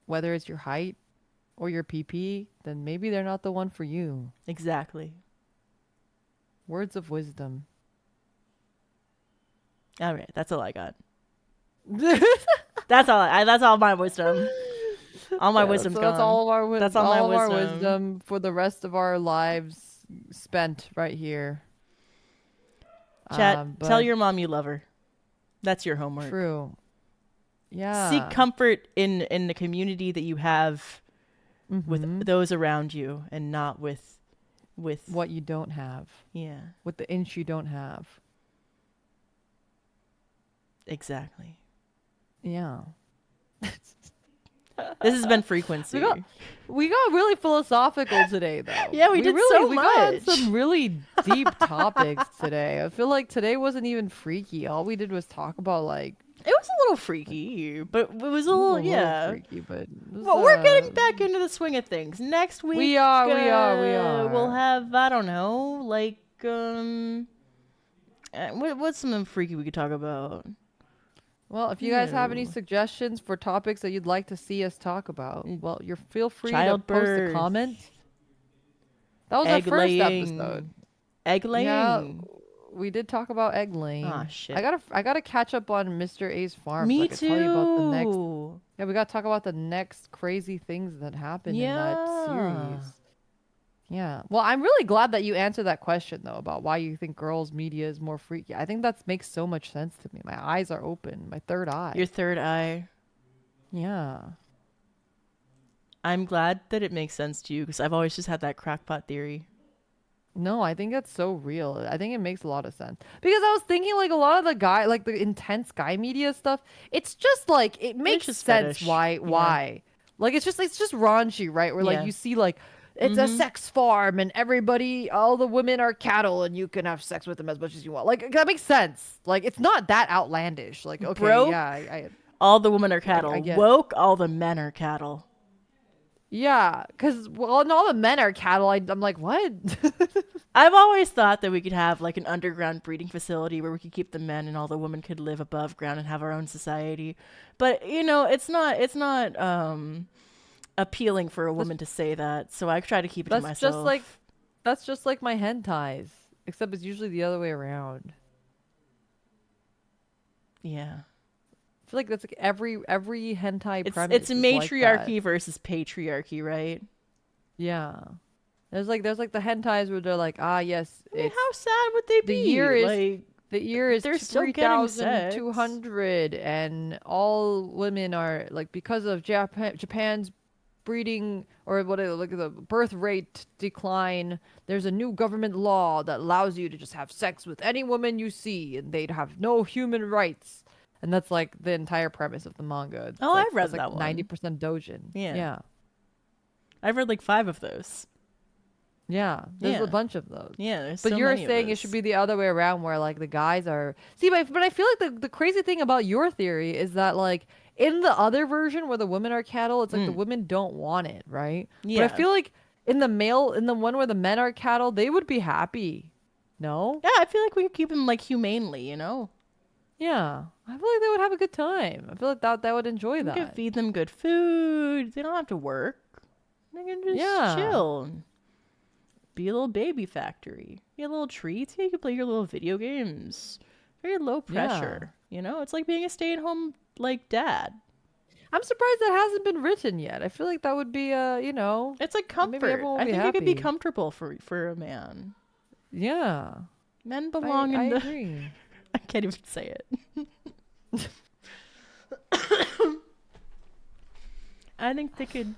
B: whether it's your height or your PP, then maybe they're not the one for you.
A: Exactly.
B: Words of wisdom.
A: All right, that's all I got. That's all my wisdom. All my wisdom's
B: so
A: gone.
B: that's all of our
A: That's all my
B: of our
A: wisdom.
B: wisdom for the rest of our lives spent right here.
A: Chat,
B: But
A: tell your mom you love her. That's your homework.
B: true. Yeah.
A: Seek comfort in the community that you have with
B: Mhm.
A: those around you and not with with
B: what you don't have,
A: yeah,
B: with the inch you don't have.
A: exactly.
B: Yeah.
A: This has been Frequency.
B: We got really philosophical today, though.
A: Yeah, we did so
B: we got on
A: much.
B: some really deep topics today. I feel like today wasn't even freaky. All we did was talk about like
A: It was a little freaky, but it was a little, yeah.
B: freaky, but it was,
A: Well, we're getting back into the swing of things. Next week,
B: we are.
A: We'll have, I don't know, like, what's something freaky we could talk about?
B: Well, if you guys have any
A: Ew.
B: suggestions for topics that you'd like to see us talk about, well, feel free to post a
A: Childbirth.
B: comment. That was
A: Egg
B: our first
A: laying.
B: episode.
A: Egg laying.
B: Yeah, we did talk about egg laying.
A: Ah, shit.
B: I gotta catch up on Mr. A's farm.
A: Me
B: so I can
A: too.
B: tell you about the next. Yeah, we gotta talk about the next crazy things that happened in that series. Yeah. Well, I'm really glad that you answered that question though about why you think girls' media is more freaky. I think that makes so much sense to me. My eyes are open. My third eye.
A: Your third eye.
B: Yeah.
A: I'm glad that it makes sense to you because I've always just had that crackpot theory.
B: No, I think that's so real. I think it makes a lot of sense. Because I was thinking like a lot of the intense guy media stuff, it's just like it makes
A: just
B: sense
A: fetish.
B: why. Like it's just raunchy, right? Where like
A: Yeah.
B: you see like it's a sex farm and all the women are cattle and you can have sex with them as much as you want. Like that makes sense. Like it's not that outlandish. Like okay,
A: Bro,
B: yeah, I
A: all the women are cattle.
B: get it.
A: Woke, all the men are cattle.
B: yeah, because well, and all the men are cattle. I'm like, what?
A: I've always thought that we could have like an underground breeding facility where we could keep the men and all the women could live above ground and have our own society. But you know, it's not appealing for a woman to say that. So I try to keep it to myself.
B: That's just like my hentais, except it's usually the other way around.
A: Yeah.
B: I feel like that's like every hentai premise.
A: It's
B: is
A: matriarchy
B: like that.
A: versus patriarchy, right?
B: Yeah. There's like the hentais where they're like, ah yes,
A: I mean,
B: it's
A: how sad would they be?
B: the year is
A: like,
B: the year is
A: they're still getting sex.
B: 3,200 and all women are like because of Japan's breeding or like the birth rate decline, there's a new government law that allows you to just have sex with any woman you see and they'd have no human rights. And that's like the entire premise of the manga. It's
A: I've read
B: it's
A: that one.
B: 90% dojin.
A: Yeah. I've read like 5 of those.
B: Yeah, there's
A: Yeah.
B: a bunch of those.
A: Yeah, there's
B: But
A: so
B: you're
A: many of
B: saying it
A: those.
B: should be the other way around, where like the guys are. See, but I feel like the crazy thing about your theory is that like in the other version where the women are cattle, it's like the women don't want it, right?
A: Yeah.
B: But I feel like in the one where the men are cattle, they would be happy. No.
A: Yeah, I feel like we could keep them like humanely, you know?
B: Yeah, I feel like they would have a good time. I feel like that would enjoy
A: We
B: that.
A: could feed them good food. They don't have to work. They can just chill. Be a little baby factory. Get little treats. Yeah, you can play your little video games. Very low pressure. You know, it's like being a stay-at-home like dad.
B: I'm surprised that hasn't been written yet. I feel like that would be
A: It's like comfort.
B: everyone will
A: I
B: be
A: think it could be
B: happy.
A: comfortable for a man.
B: Yeah.
A: Men belong
B: I
A: in the.
B: agree.
A: I can't even say it. I think they could.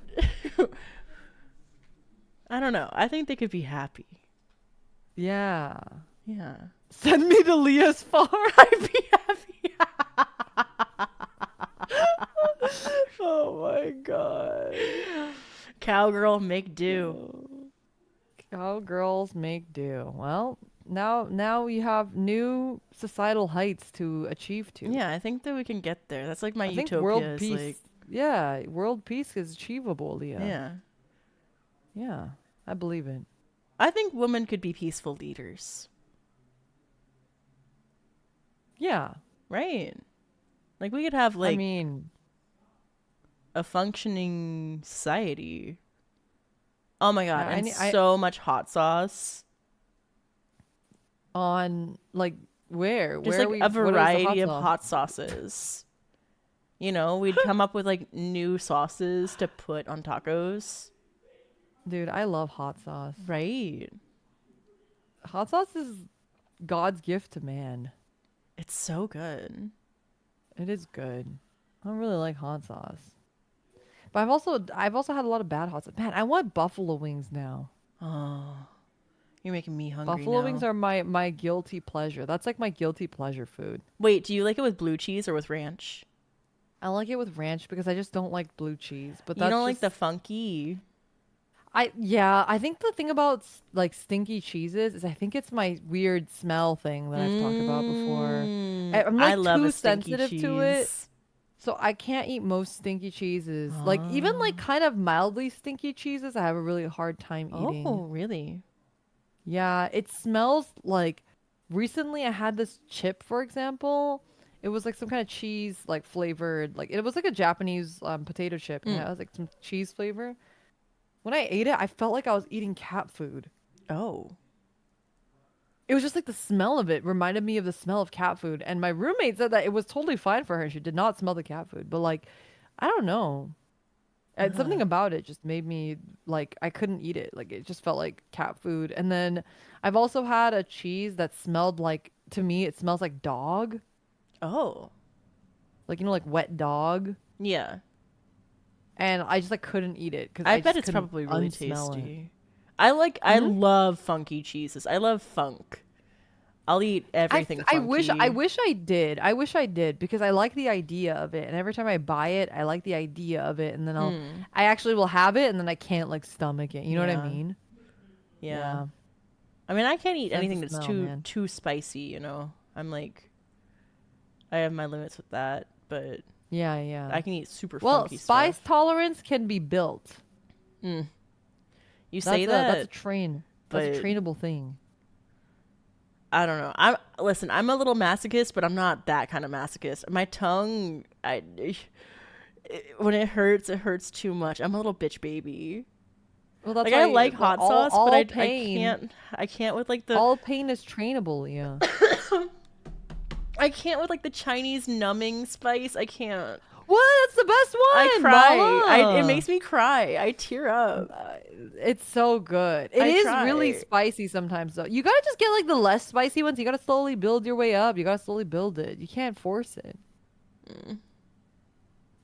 A: I don't know. I think they could be happy.
B: Yeah.
A: Yeah.
B: Send me to Leah's farm.
A: I'd be happy.
B: Oh my god.
A: Cowgirl, make do.
B: Cowgirls make do. Well, now we have new societal heights to achieve to.
A: Yeah, I think that we can get there. That's like my
B: I think
A: utopia.
B: world
A: is
B: peace.
A: like,
B: Yeah, world peace is achievable, Leah.
A: yeah.
B: Yeah, I believe it.
A: I think women could be peaceful leaders.
B: Yeah.
A: Right. Like we could have like
B: I mean,
A: a functioning society. Oh my god,
B: Yeah,
A: and so much hot sauce.
B: on like where?
A: Just
B: where
A: like
B: we,
A: a
B: what is the
A: variety of
B: sauce?
A: hot sauces. You know, we'd come up with like new sauces to put on tacos.
B: Dude, I love hot sauce.
A: Right.
B: Hot sauce is God's gift to man.
A: It's so good.
B: It is good. I really like hot sauce. But I've also had a lot of bad hot sauce. Man, I want buffalo wings now.
A: Oh. You're making me hungry
B: Buffalo
A: now.
B: wings are my guilty pleasure. That's like my guilty pleasure food.
A: Wait, do you like it with blue cheese or with ranch?
B: I like it with ranch because I just don't like blue cheese. But
A: You
B: that's
A: don't like
B: just,
A: the funky.
B: I think the thing about like stinky cheeses is I think it's my weird smell thing that I've talked about before. I'm
A: I
B: like
A: love
B: too
A: a stinky
B: sensitive
A: cheese.
B: to it. So I can't eat most stinky cheeses. Like even like
A: Ah.
B: kind of mildly stinky cheeses, I have a really hard time eating.
A: Oh, really?
B: Yeah, it smells like recently I had this chip, for example. It was like some kind of cheese like flavored, like it was like a Japanese potato chip and it has like some cheese flavor. When I ate it, I felt like I was eating cat food.
A: Oh.
B: It was just like the smell of it reminded me of the smell of cat food. And my roommate said that it was totally fine for her. She did not smell the cat food. But like, I don't know. And something about it just made me like, I couldn't eat it. Like, it just felt like cat food. And then I've also had a cheese that smelled like, to me, it smells like dog.
A: Oh.
B: Like, you know, like wet dog.
A: Yeah.
B: And I just like couldn't eat it. Cause
A: I bet
B: just
A: it's
B: couldn't
A: probably really
B: unsmell it.
A: tasty. I love funky cheeses. I love funk. I'll eat everything funky.
B: I wish I did. I wish I did because I like the idea of it. And every time I buy it, I like the idea of it. And then I actually will have it and then I can't like stomach it. You know what I mean?
A: Yeah. I mean, I can't eat
B: Sense of
A: anything that's
B: smell,
A: too
B: man.
A: too spicy, you know. I'm like I have my limits with that, but
B: Yeah, yeah.
A: I can eat super
B: Well,
A: funky
B: spice
A: stuff.
B: tolerance can be built.
A: You say that,
B: That's a train. That's a
A: but-
B: trainable thing.
A: I don't know. I'm a little masochist, but I'm not that kind of masochist. My tongue, when it hurts too much. I'm a little bitch baby.
B: Well, that's
A: Like
B: why,
A: I like hot sauce,
B: all
A: but I
B: pain,
A: I can't with like the
B: all pain is trainable. Yeah.
A: I can't with like the Chinese numbing spice. I can't.
B: What? That's the best one.
A: I cry.
B: Mala.
A: It makes me cry. I tear up.
B: It's so good. It
A: I
B: is
A: try.
B: really spicy sometimes though. You gotta just get like the less spicy ones. You gotta slowly build your way up. You gotta slowly build it. You can't force it.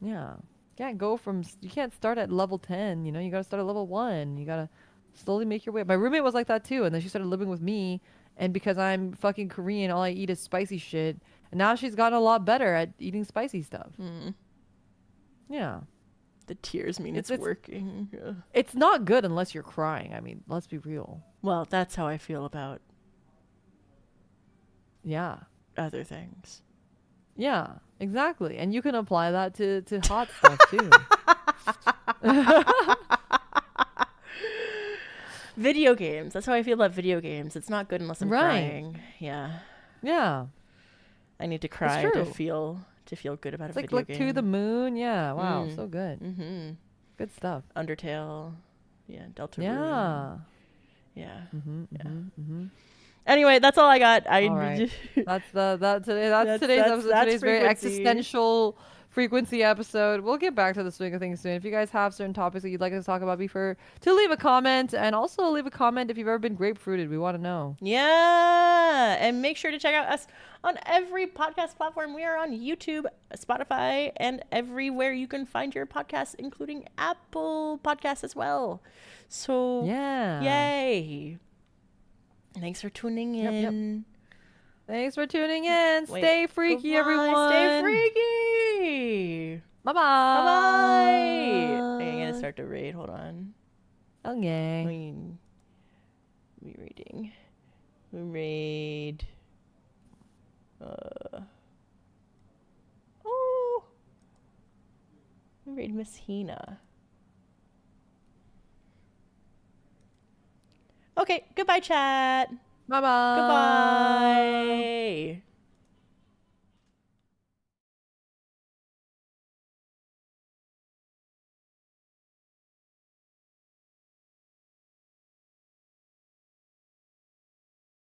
B: Yeah. You can't start at level 10, you know? You gotta start at level 1. You gotta slowly make your way up. My roommate was like that too, and then she started living with me, and because I'm fucking Korean, all I eat is spicy shit. And now she's gotten a lot better at eating spicy stuff. Yeah.
A: The tears mean it's working. Yeah.
B: It's not good unless you're crying. I mean, let's be real.
A: Well, that's how I feel about
B: Yeah.
A: other things.
B: Yeah, exactly. And you can apply that to hot stuff too.
A: Video games. That's how I feel about video games. It's not good unless I'm
B: Right.
A: crying. Yeah.
B: Yeah.
A: I need to cry to
B: true.
A: feel good about
B: It's
A: a
B: like
A: video
B: look
A: game.
B: to the moon. Yeah. Wow. So good.
A: Mm-hmm.
B: Good stuff.
A: Undertale. Yeah. Delta.
B: Yeah.
A: Yeah.
B: Mm-hmm.
A: Anyway, that's all I got.
B: All right. That's today's episode.
A: That's
B: Today's very
A: frequency.
B: existential frequency episode. We'll get back to the swing of things soon. If you guys have certain topics that you'd like us to talk about, be sure to leave a comment, and also leave a comment if you've ever been grapefruited. We want to know.
A: Yeah. And make sure to check out us on every podcast platform. We are on YouTube, Spotify, and everywhere you can find your podcasts, including Apple Podcasts as well. So,
B: Yeah.
A: yay. Thanks for tuning in.
B: Yep. Thanks for tuning in.
A: Wait,
B: Stay freaky,
A: goodbye.
B: everyone.
A: Stay freaky.
B: Bye-bye.
A: Bye-bye. I'm going to start the raid. Hold on.
B: Okay.
A: We raiding. We raid. We raid Miss Hina. Okay, goodbye, chat.
B: Bye-bye.
A: Goodbye.